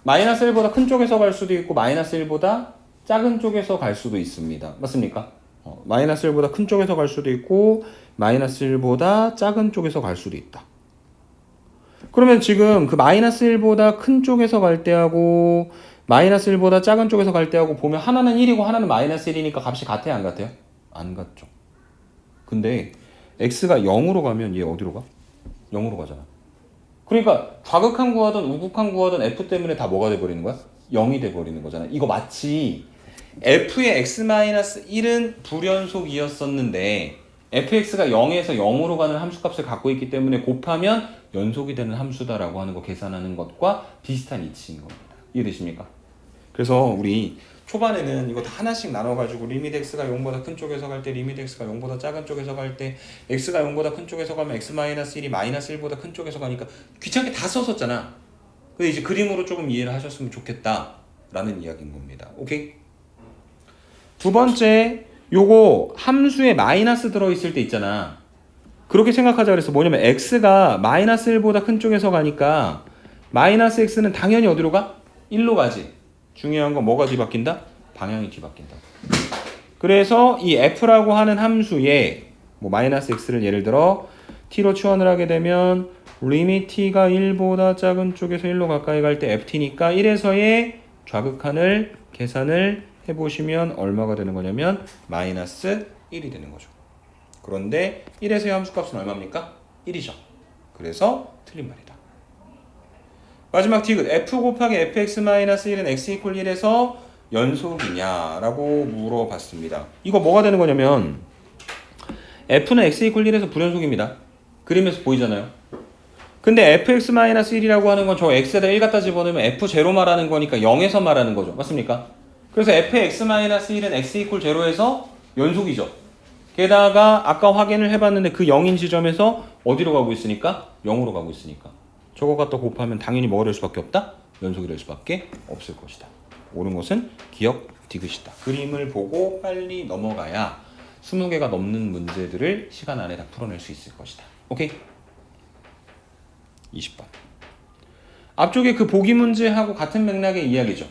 마이너스 1보다 큰 쪽에서 갈 수도 있고 마이너스 1보다 작은 쪽에서 갈 수도 있습니다. 맞습니까? 마이너스 1보다 큰 쪽에서 갈 수도 있고 마이너스 1보다 작은 쪽에서 갈 수도 있다. 그러면 지금 그 마이너스 1보다 큰 쪽에서 갈 때하고 마이너스 1보다 작은 쪽에서 갈 때하고 보면 하나는 1이고 하나는 마이너스 1이니까 값이 같아요? 안 같아요? 안 같죠. 근데 x가 0으로 가면 얘 어디로 가? 0으로 가잖아. 그러니까 좌극한 구하든 우극한 구하든 f 때문에 다 뭐가 돼버리는 거야? 0이 돼버리는 거잖아. 이거 마치 f의 x-1은 불연속이었었는데 fx가 0에서 0으로 가는 함수값을 갖고 있기 때문에 곱하면 연속이 되는 함수다라고 하는 거 계산하는 것과 비슷한 이치인 겁니다. 이해되십니까? 그래서 우리 초반에는 이거 다 하나씩 나눠가지고 리미트 x가 0보다 큰 쪽에서 갈 때, 리미트 x가 0보다 작은 쪽에서 갈 때, x가 0보다 큰 쪽에서 가면 x-1이 마이너스 1보다 큰 쪽에서 가니까 귀찮게 다 썼었잖아. 근데 이제 그림으로 조금 이해를 하셨으면 좋겠다라는 이야기인 겁니다. 오케이? 두 번째, 요거 함수에 마이너스 들어있을 때 있잖아. 그렇게 생각하자 그랬어. 뭐냐면 x가 마이너스 1보다 큰 쪽에서 가니까 마이너스 x는 당연히 어디로 가? 1로 가지. 중요한 건 뭐가 뒤바뀐다? 방향이 뒤바뀐다. 그래서 이 f라고 하는 함수에 뭐 마이너스 x를 예를 들어 t로 치환을 하게 되면 리밋 t가 1보다 작은 쪽에서 1로 가까이 갈 때 ft니까 1에서의 좌극한을 계산을 해보시면 얼마가 되는 거냐면 마이너스 1이 되는 거죠. 그런데 1에서의 함수값은 얼마입니까? 1이죠. 그래서 틀린 말이다. 마지막 디귿 f 곱하기 fx-1은 x 이퀄 1에서 연속이냐라고 물어봤습니다. 이거 뭐가 되는 거냐면 f는 x 이퀄 1에서 불연속입니다. 그림에서 보이잖아요. 근데 fx-1이라고 하는 건 저 x에다 1 갖다 집어넣으면 f0 말하는 거니까 0에서 말하는 거죠. 맞습니까? 그래서 fx-1은 x 이퀄 0에서 연속이죠. 게다가 아까 확인을 해봤는데 그 0인 지점에서 어디로 가고 있으니까? 0으로 가고 있으니까. 저거 갖다 곱하면 당연히 뭐가 될 수밖에 없다? 연속이 될 수밖에 없을 것이다. 옳은 것은 기억 디귿이다. 그림을 보고 빨리 넘어가야 20개가 넘는 문제들을 시간 안에 다 풀어낼 수 있을 것이다. 오케이? 20번. 앞쪽에 그 보기 문제하고 같은 맥락의 이야기죠.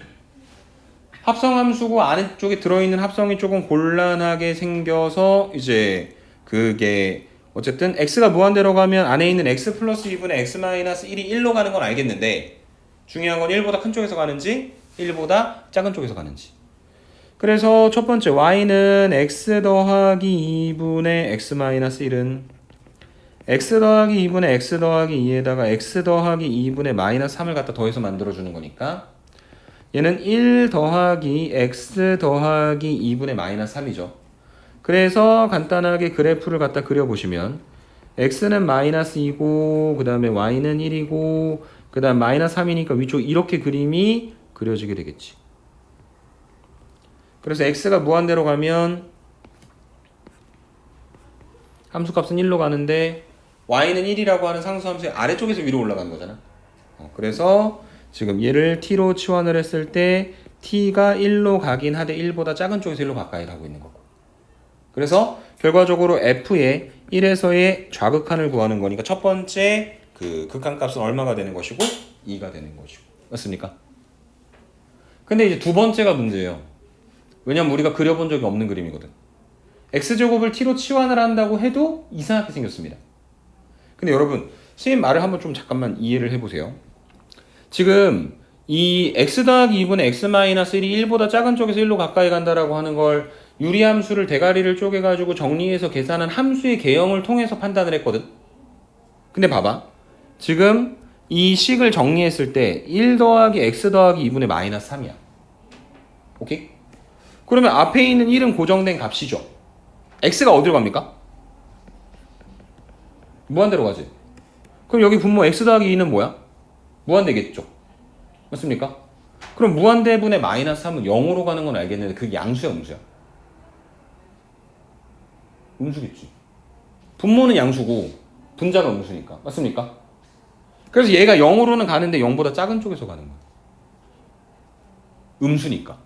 합성함수고 안쪽에 들어있는 합성이 조금 곤란하게 생겨서 이제 그게 어쨌든 x가 무한대로 가면 안에 있는 x 플러스 2분의 x 마이너스 1이 1로 가는 건 알겠는데 중요한 건 1보다 큰 쪽에서 가는지 1보다 작은 쪽에서 가는지. 그래서 첫 번째 y는 x 더하기 2분의 x 마이너스 1은 x 더하기 2분의 x 더하기 2에다가 x 더하기 2분의 마이너스 3을 갖다 더해서 만들어주는 거니까 얘는 1 더하기 x 더하기 2분의 마이너스 3이죠. 그래서 간단하게 그래프를 갖다 그려보시면 x는 마이너스 2고 그 다음에 y는 1이고 그 다음 마이너스 3이니까 위쪽 이렇게 그림이 그려지게 되겠지. 그래서 x가 무한대로 가면 함수값은 1로 가는데 y는 1이라고 하는 상수함수의 아래쪽에서 위로 올라가는 거잖아. 그래서 지금 얘를 t로 치환을 했을 때 t가 1로 가긴 하되 1보다 작은 쪽에서 1로 가까이 가고 있는 거고. 그래서 결과적으로 f의 1에서의 좌극한을 구하는 거니까 첫 번째 그 극한값은 얼마가 되는 것이고 2가 되는 것이고. 맞습니까? 근데 이제 두 번째가 문제예요. 왜냐면 우리가 그려본 적이 없는 그림이거든. x제곱을 t로 치환을 한다고 해도 이상하게 생겼습니다. 근데 여러분 선생님 말을 한번 좀 잠깐만 이해를 해보세요. 지금 이 x 더하기 2분의 x 마이너스 1이 1보다 작은 쪽에서 1로 가까이 간다라고 하는 걸 유리함수를 대가리를 쪼개가지고 정리해서 계산한 함수의 개형을 통해서 판단을 했거든. 근데 봐봐. 지금 이 식을 정리했을 때 1 더하기 x 더하기 2분의 마이너스 3이야. 오케이? 그러면 앞에 있는 1은 고정된 값이죠. x가 어디로 갑니까? 무한대로 가지. 그럼 여기 분모 x 더하기 2는 뭐야? 무한대겠죠. 맞습니까? 그럼 무한대분의 마이너스 3은 0으로 가는 건 알겠는데 그게 양수야 음수야? 음수겠지. 분모는 양수고 분자가 음수니까. 맞습니까? 그래서 얘가 0으로는 가는데 0보다 작은 쪽에서 가는 거야. 음수니까.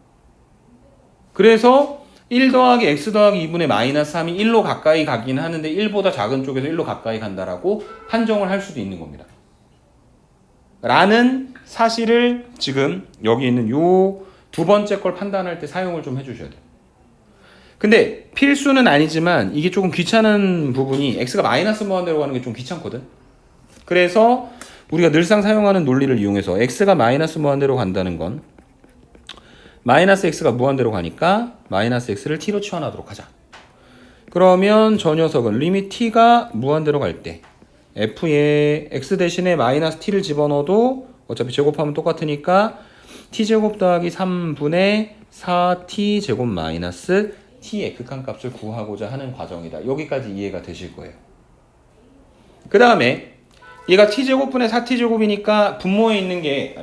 그래서 1 더하기 x 더하기 2분의 마이너스 3이 1로 가까이 가긴 하는데 1보다 작은 쪽에서 1로 가까이 간다라고 판정을 할 수도 있는 겁니다. 라는 사실을 지금 여기 있는 요 두 번째 걸 판단할 때 사용을 좀 해주셔야 돼요. 근데 필수는 아니지만 이게 조금 귀찮은 부분이 x가 마이너스 무한대로 가는 게 좀 귀찮거든. 그래서 우리가 늘상 사용하는 논리를 이용해서 x가 마이너스 무한대로 간다는 건 마이너스 x가 무한대로 가니까 마이너스 x를 t로 치환하도록 하자. 그러면 저 녀석은 리밋 t가 무한대로 갈 때 f에 x 대신에 마이너스 t를 집어넣어도 어차피 제곱하면 똑같으니까 t제곱 더하기 3분의 4t 제곱 마이너스 t의 극한값을 구하고자 하는 과정이다. 여기까지 이해가 되실 거예요. 그 다음에 얘가 t제곱분의 4t제곱이니까 분모에 있는 게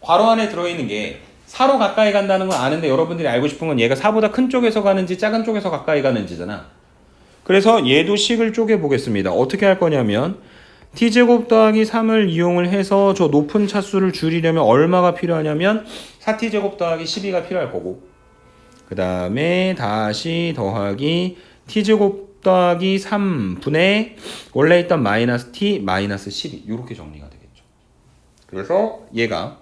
괄호 안에 들어있는 게 4로 가까이 간다는 건 아는데 여러분들이 알고 싶은 건 얘가 4보다 큰 쪽에서 가는지 작은 쪽에서 가까이 가는지잖아. 그래서 얘도 식을 쪼개 보겠습니다. 어떻게 할 거냐면 t제곱 더하기 3을 이용을 해서 저 높은 차수를 줄이려면 얼마가 필요하냐면 4t제곱 더하기 12가 필요할 거고 그 다음에 다시 더하기 t제곱 더하기 3분의 원래 있던 마이너스 t 마이너스 12 이렇게 정리가 되겠죠. 그래서 얘가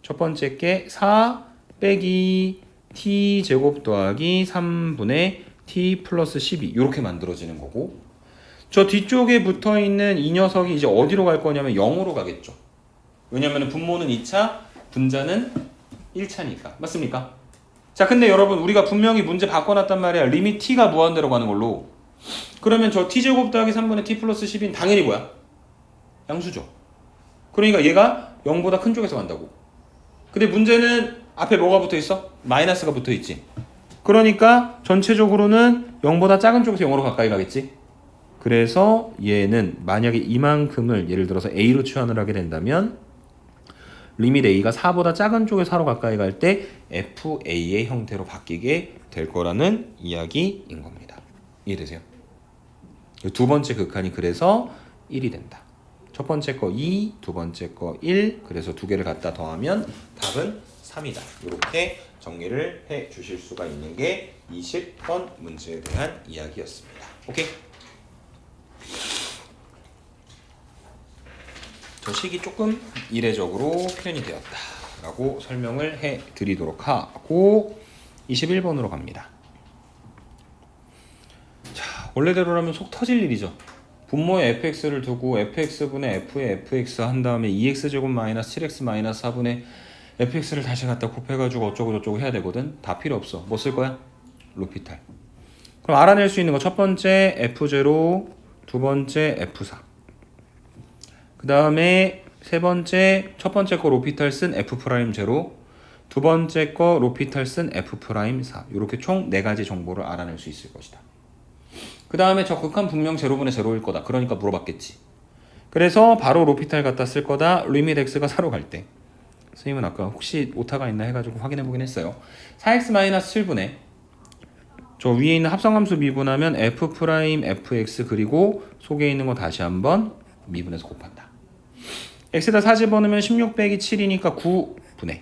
첫 번째 게 4 빼기 t제곱 더하기 3분의 t 플러스 12 이렇게 만들어지는 거고 저 뒤쪽에 붙어있는 이 녀석이 이제 어디로 갈 거냐면 0으로 가겠죠. 왜냐면 분모는 2차, 분자는 1차니까. 맞습니까? 자, 근데 여러분 우리가 분명히 문제 바꿔놨단 말이야. 리밋 t가 무한대로 가는 걸로. 그러면 저 t제곱 더하기 3분의 t 플러스 12는 당연히 뭐야? 양수죠. 그러니까 얘가 0보다 큰 쪽에서 간다고. 근데 문제는 앞에 뭐가 붙어있어? 마이너스가 붙어있지. 그러니까 전체적으로는 0보다 작은 쪽에서 0으로 가까이 가겠지. 그래서 얘는 만약에 이만큼을 예를 들어서 a로 치환을 하게 된다면 리밋 a가 4보다 작은 쪽에 4로 가까이 갈 때 fa의 형태로 바뀌게 될 거라는 이야기인 겁니다. 이해되세요? 두 번째 극한이 그래서 1이 된다. 첫 번째 거 2, 두 번째 거 1, 그래서 두 개를 갖다 더하면 답은 3이다. 이렇게 정리를 해 주실 수가 있는 게 20번 문제에 대한 이야기였습니다. 오케이? 저 식이 조금 이례적으로 표현이 되었다 라고 설명을 해 드리도록 하고 21번으로 갑니다. 자, 원래대로라면 속 터질 일이죠. 분모에 fx를 두고 fx분의 f에 fx 한 다음에 2x제곱 마이너스 7x 마이너스 4분의 fx를 다시 갖다 곱해가지고 어쩌고 저쩌고 해야 되거든. 다 필요 없어. 뭐 쓸 거야? 로피탈. 그럼 알아낼 수 있는 거 첫 번째 f0, 두 번째 f4. 그 다음에 세 번째, 첫 번째 거 로피탈 쓴 f'0, 두 번째 거 로피탈 쓴 f'4. 이렇게 총 4가지 정보를 알아낼 수 있을 것이다. 그 다음에 저 극한 분명 제로분의 제로일 거다. 그러니까 물어봤겠지. 그래서 바로 로피탈 갖다 쓸 거다. 리밋 x가 4로 갈 때. 선생님은 아까 혹시 오타가 있나 해가지고 확인해 보긴 했어요. 4x-7분의 저 위에 있는 합성함수 미분하면 f' fx 그리고 속에 있는 거 다시 한번 미분해서 곱한다. x에다 4 집어넣으면 16 빼기 7이니까 9분의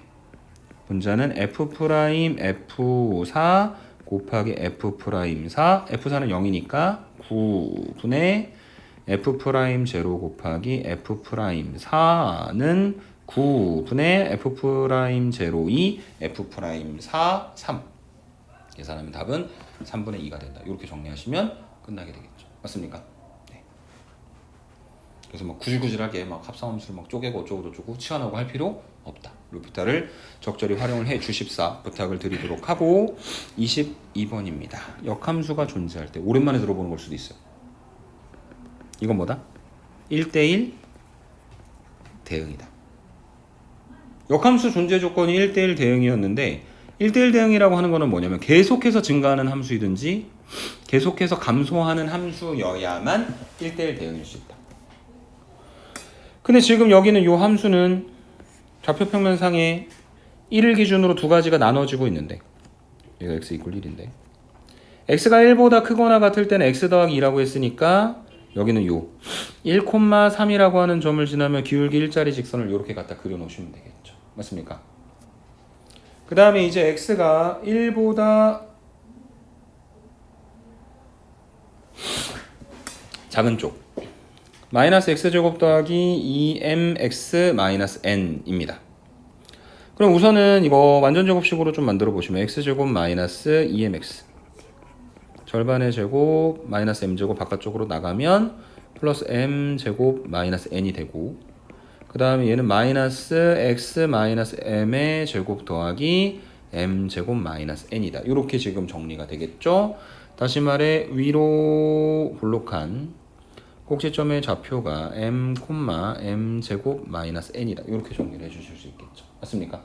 분자는 f' f4 곱하기 f'4 f4는 0이니까 9분의 f'0 곱하기 f'4는 9분의 f'0 f'4 3 계산하면 답은 3분의 2가 된다. 이렇게 정리하시면 끝나게 되겠죠. 맞습니까? 네. 그래서 막 구질구질하게 막 합성함수를 막 쪼개고 어쩌고 저쩌고 치환하고 할 필요 없다. 루피타를 적절히 활용을 해 주십사 부탁을 드리도록 하고 22번입니다. 역함수가 존재할 때 오랜만에 들어보는 걸 수도 있어요. 이건 뭐다? 1대1 대응이다. 역함수 존재 조건이 1대1 대응이었는데 1대1 대응이라고 하는 거는 뭐냐면 계속해서 증가하는 함수이든지 계속해서 감소하는 함수여야만 1대1 대응일 수 있다. 근데 지금 여기는 이 함수는 좌표평면상에 1을 기준으로 두 가지가 나눠지고 있는데 얘가 x 이퀄 1인데 x가 1보다 크거나 같을 때는 x 더하기 2라고 했으니까 여기는 요 1,3이라고 하는 점을 지나면 기울기 1짜리 직선을 이렇게 갖다 그려놓으시면 되겠죠. 맞습니까? 그 다음에 이제 x가 1보다 작은 쪽 마이너스 x제곱 더하기 2mx 마이너스 n입니다. 그럼 우선은 이거 완전 제곱식으로 좀 만들어 보시면 x제곱 마이너스 2mx 절반의 제곱 마이너스 m제곱 바깥쪽으로 나가면 플러스 m제곱 마이너스 n이 되고 그 다음에 얘는 마이너스 x 마이너스 m의 제곱 더하기 m제곱 마이너스 n이다. 이렇게 지금 정리가 되겠죠. 다시 말해 위로 볼록한 꼭지점의 좌표가 m, m제곱 마이너스 n이다. 이렇게 정리를 해주실 수 있겠죠. 맞습니까?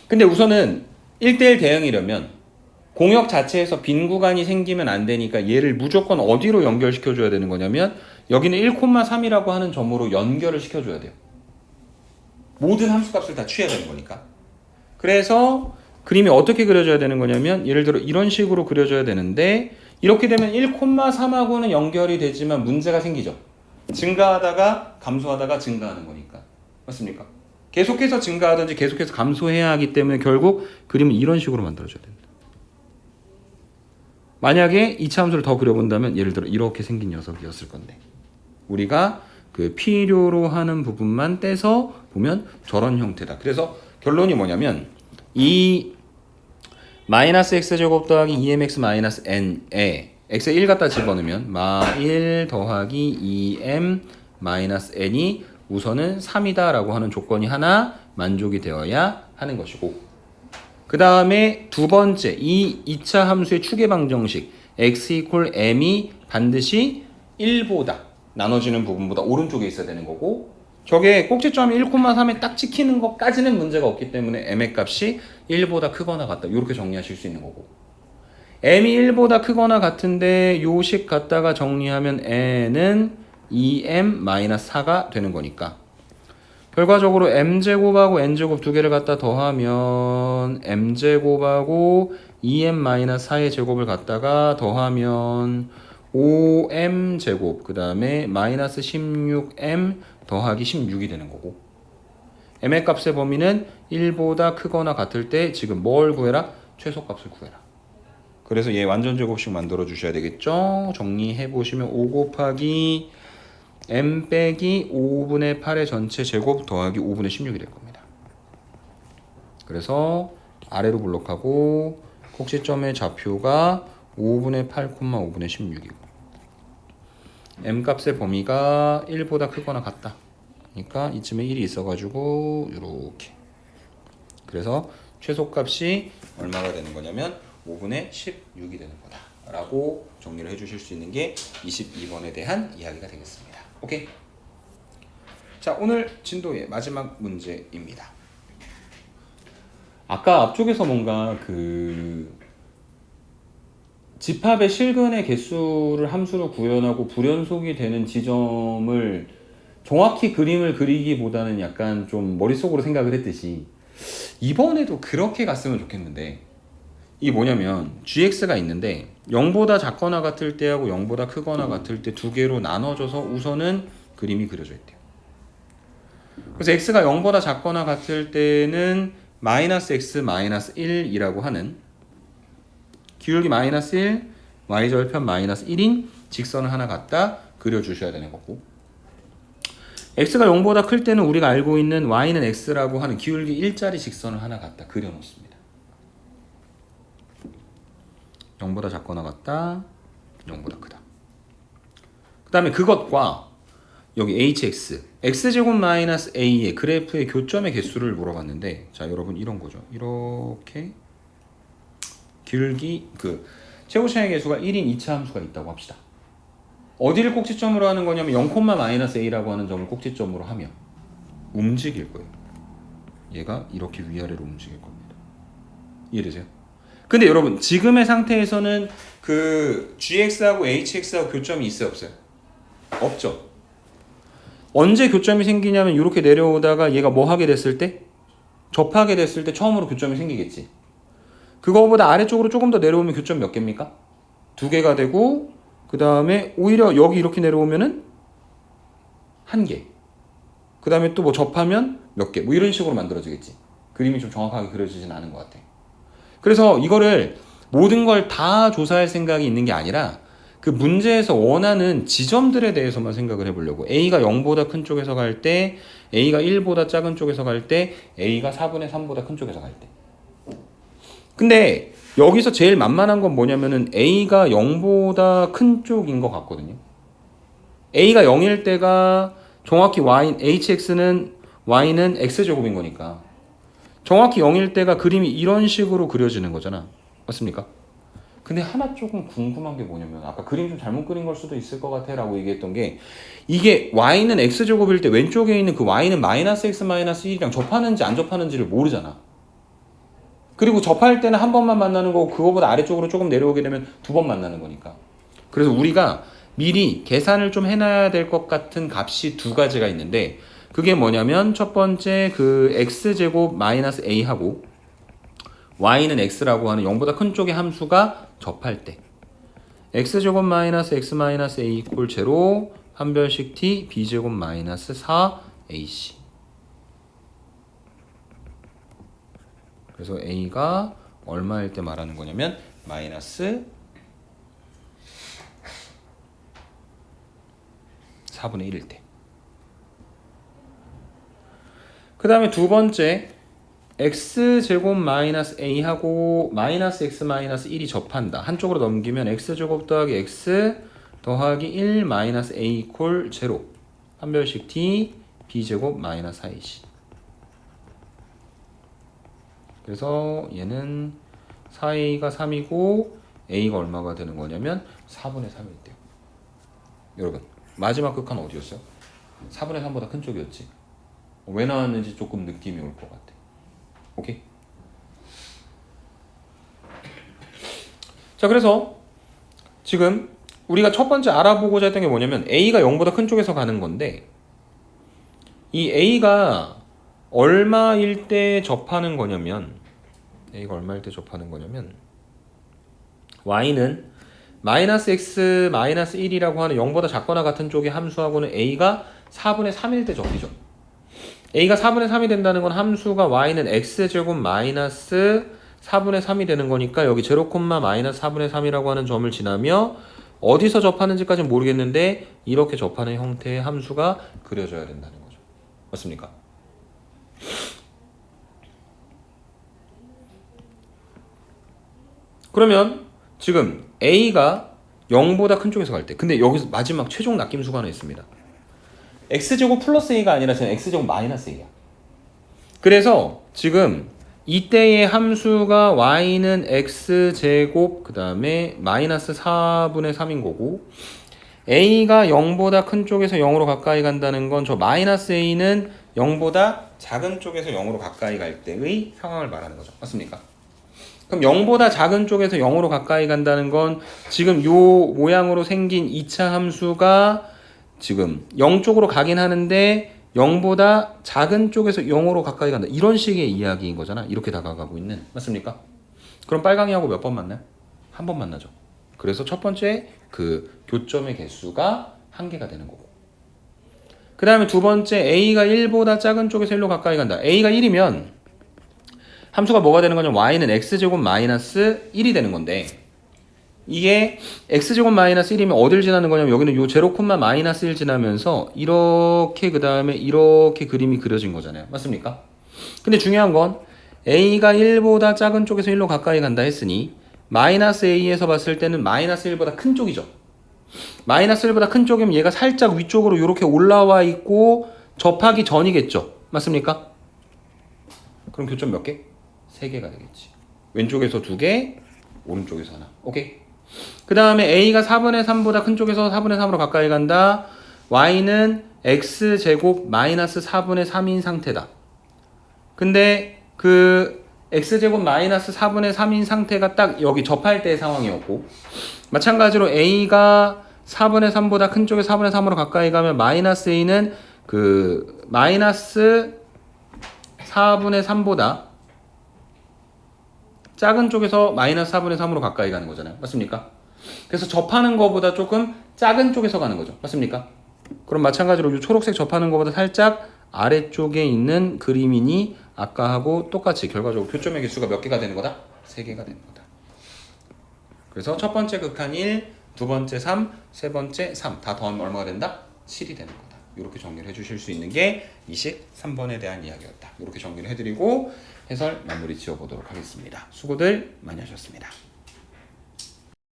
근데 우선은 1대1 대응이려면 공역 자체에서 빈 구간이 생기면 안 되니까 얘를 무조건 어디로 연결시켜줘야 되는 거냐면 여기는 1,3이라고 하는 점으로 연결을 시켜줘야 돼요. 모든 함수값을 다 취해야 되는 거니까. 그래서 그림이 어떻게 그려져야 되는 거냐면 예를 들어 이런 식으로 그려져야 되는데 이렇게 되면 1,3하고는 연결이 되지만 문제가 생기죠. 증가하다가 감소하다가 증가하는 거니까. 맞습니까? 계속해서 증가하든지 계속해서 감소해야 하기 때문에 결국 그림은 이런 식으로 만들어져야 됩니다. 만약에 2차 함수를 더 그려본다면 예를 들어 이렇게 생긴 녀석이었을 건데 우리가 그 필요로 하는 부분만 떼서 보면 저런 형태다. 그래서 결론이 뭐냐면 이 마이너스 x제곱 더하기 2mx 마이너스 n에 x에 1 갖다 집어넣으면 마1 더하기 2m 마이너스 n이 우선은 3이다 라고 하는 조건이 하나 만족이 되어야 하는 것이고 그 다음에 두 번째 이 2차 함수의 추계 방정식 x 이퀄 m이 반드시 1보다 나눠지는 부분보다 오른쪽에 있어야 되는 거고 저게 꼭지점이 1,3에 딱 찍히는 것까지는 문제가 없기 때문에 m의 값이 1보다 크거나 같다. 이렇게 정리하실 수 있는 거고 m이 1보다 크거나 같은데 요식 갖다가 정리하면 n은 2m-4가 되는 거니까 결과적으로 m제곱하고 n제곱 두 개를 갖다 더하면 m제곱하고 2m-4의 제곱을 갖다가 더하면 5m제곱 그 다음에 마이너스 16m 더하기 16이 되는 거고 m의 값의 범위는 1보다 크거나 같을 때 지금 뭘 구해라? 최소값을 구해라. 그래서 얘 완전 제곱식 만들어 주셔야 되겠죠. 정리해 보시면 5 곱하기 m 빼기 5분의 8의 전체 제곱 더하기 5분의 16이 될 겁니다. 그래서 아래로 블록하고 꼭지점의 좌표가 5분의 8, 5분의 16이고 m값의 범위가 1보다 크거나 같다. 그러니까 이쯤에 1이 있어가지고 이렇게. 그래서 최소값이 얼마가 되는 거냐면 5분의 16이 되는 거다 라고 정리를 해주실 수 있는 게 22번에 대한 이야기가 되겠습니다. 오케이? 자, 오늘 진도의 마지막 문제입니다. 아까 앞쪽에서 뭔가 집합의 실근의 개수를 함수로 구현하고 불연속이 되는 지점을 정확히 그림을 그리기보다는 약간 좀 머릿속으로 생각을 했듯이 이번에도 그렇게 갔으면 좋겠는데, 이게 뭐냐면 gx가 있는데 0보다 작거나 같을 때하고 0보다 크거나 같을 때 두 개로 나눠져서 우선은 그림이 그려져 있대요. 그래서 x가 0보다 작거나 같을 때는 마이너스 x 마이너스 1이라고 하는 기울기 마이너스 1, y절편 마이너스 1인 직선을 하나 갖다 그려주셔야 되는 거고, x가 0보다 클 때는 우리가 알고 있는 y는 x라고 하는 기울기 1짜리 직선을 하나 갖다 그려놓습니다. 0보다 작거나 같다, 0보다 크다. 그 다음에 그것과 여기 hx, x제곱 마이너스 a의 그래프의 교점의 개수를 물어봤는데, 자 여러분 이런 거죠. 이렇게 기울기 최고차의 개수가 1인 2차 함수가 있다고 합시다. 어디를 꼭지점으로 하는 거냐면 0,-a라고 하는 점을 꼭지점으로 하면 움직일 거예요. 얘가 이렇게 위아래로 움직일 겁니다. 이해되세요? 근데 여러분 지금의 상태에서는 그 gx하고 hx하고 교점이 있어요, 없어요? 없죠. 언제 교점이 생기냐면 이렇게 내려오다가 얘가 뭐 하게 됐을 때? 접하게 됐을 때 처음으로 교점이 생기겠지. 그거보다 아래쪽으로 조금 더 내려오면 교점 몇 개입니까? 2개가 되고, 그 다음에 오히려 여기 이렇게 내려오면은 1개. 그 다음에 또 뭐 접하면 몇 개. 뭐 이런 식으로 만들어지겠지. 그림이 좀 정확하게 그려지진 않은 것 같아. 그래서 이거를 모든 걸 다 조사할 생각이 있는 게 아니라 그 문제에서 원하는 지점들에 대해서만 생각을 해보려고. A가 0보다 큰 쪽에서 갈 때, A가 1보다 작은 쪽에서 갈 때, A가 4분의 3보다 큰 쪽에서 갈 때. 근데 여기서 제일 만만한 건 뭐냐면은 A가 0보다 큰 쪽인 것 같거든요. A가 0일 때가 정확히 hx는 y는 x제곱인 거니까 정확히 0일 때가 그림이 이런 식으로 그려지는 거잖아. 맞습니까? 근데 하나 조금 궁금한 게 뭐냐면 아까 그림 좀 잘못 그린 걸 수도 있을 것 같아 라고 얘기했던 게, 이게 y는 x제곱일 때 왼쪽에 있는 그 y는 마이너스 x 마이너스 1이랑 접하는지 안 접하는지를 모르잖아. 그리고 접할 때는 한 번만 만나는 거고 그거보다 아래쪽으로 조금 내려오게 되면 2번 만나는 거니까. 그래서 우리가 미리 계산을 좀 해놔야 될 것 같은 값이 2가지가 있는데, 그게 뭐냐면 첫 번째 그 x제곱 마이너스 a하고 y는 x라고 하는 0보다 큰 쪽의 함수가 접할 때 x제곱 마이너스 x 마이너스 a 이퀄 제로 한별식 t b제곱 마이너스 4ac. 그래서 a가 얼마일 때 말하는 거냐면 마이너스 4분의 1일 때. 그 다음에 두 번째 x제곱 마이너스 a하고 마이너스 x 마이너스 1이 접한다. 한쪽으로 넘기면 x제곱 더하기 x 더하기 1 마이너스 a 이퀄 제로 한별식 t b제곱 마이너스 4ac. 그래서 얘는 4a가 3이고 a가 얼마가 되는 거냐면 4분의 3일 때요. 여러분 마지막 극한 어디였어요? 4분의 3보다 큰 쪽이었지. 왜 나왔는지 조금 느낌이 올 것 같아. 오케이? 자, 그래서 지금 우리가 첫 번째 알아보고자 했던 게 뭐냐면 a가 0보다 큰 쪽에서 가는 건데, 이 a가 얼마일 때 접하는 거냐면 a가 얼마일 때 접하는 거냐면 y는 마이너스 x 마이너스 1이라고 하는 0보다 작거나 같은 쪽의 함수하고는 a가 4분의 3일 때 접히죠. a가 4분의 3이 된다는 건 함수가 y는 x제곱 마이너스 4분의 3이 되는 거니까 여기 0, 마이너스 4분의 3이라고 하는 점을 지나며 어디서 접하는지까지는 모르겠는데 이렇게 접하는 형태의 함수가 그려져야 된다는 거죠. 맞습니까? 그러면 지금 a가 0보다 큰 쪽에서 갈 때. 근데 여기서 마지막 최종 낚임수가 하나 있습니다. x제곱 플러스 a가 아니라 저는 x제곱 마이너스 a야. 그래서 지금 이때의 함수가 y는 x제곱 그 다음에 마이너스 4분의 3인 거고 a가 0보다 큰 쪽에서 0으로 가까이 간다는 건 저 마이너스 a는 0보다 작은 쪽에서 0으로 가까이 갈 때의 상황을 말하는 거죠. 맞습니까? 그럼 0보다 작은 쪽에서 0으로 가까이 간다는 건 지금 요 모양으로 생긴 2차 함수가 지금 0쪽으로 가긴 하는데 0보다 작은 쪽에서 0으로 가까이 간다. 이런 식의 이야기인 거잖아. 이렇게 다가가고 있는. 맞습니까? 그럼 빨강이하고 몇 번 만나요? 한 번 만나죠. 그래서 첫 번째 그 교점의 개수가 1개가 되는 거고. 그 다음에 두 번째 a가 1보다 작은 쪽에서 1로 가까이 간다. a가 1이면 함수가 뭐가 되는 거냐면 y는 x제곱 마이너스 1이 되는 건데 이게 x제곱 마이너스 1이면 어딜 지나는 거냐면 여기는 요 제로 콤마 마이너스 1 지나면서 이렇게 그 다음에 이렇게 그림이 그려진 거잖아요. 맞습니까? 근데 중요한 건 a가 1보다 작은 쪽에서 1로 가까이 간다 했으니 마이너스 a에서 봤을 때는 마이너스 1보다 큰 쪽이죠. 마이너스 1보다 큰 쪽이면 얘가 살짝 위쪽으로 이렇게 올라와 있고 접하기 전이겠죠. 맞습니까? 그럼 교점 몇 개? 3개가 되겠지. 왼쪽에서 2개, 오른쪽에서 하나. 오케이? 그 다음에 a가 4분의 3보다 큰 쪽에서 4분의 3으로 가까이 간다. y는 x제곱 마이너스 4분의 3인 상태다. 근데 그 x제곱 마이너스 4분의 3인 상태가 딱 여기 접할 때의 상황이었고 마찬가지로 a가 4분의 3보다 큰 쪽에 4분의 3으로 가까이 가면 마이너스 a는 그 마이너스 4분의 3보다 작은 쪽에서 마이너스 4분의 3으로 가까이 가는 거잖아요. 맞습니까? 그래서 접하는 거보다 조금 작은 쪽에서 가는 거죠. 맞습니까? 그럼 마찬가지로 이 초록색 접하는 거보다 살짝 아래쪽에 있는 그림이니 아까하고 똑같이 결과적으로 교점의 개수가 몇 개가 되는 거다? 3개가 되는 거다. 그래서 첫 번째 극한 1, 두 번째 3, 세 번째 3 다 더하면 얼마가 된다? 7이 되는 거다. 이렇게 정리를 해주실 수 있는 게 23번에 대한 이야기였다. 이렇게 정리를 해드리고 해설 마무리 지어보도록 하겠습니다. 수고들 많이 하셨습니다.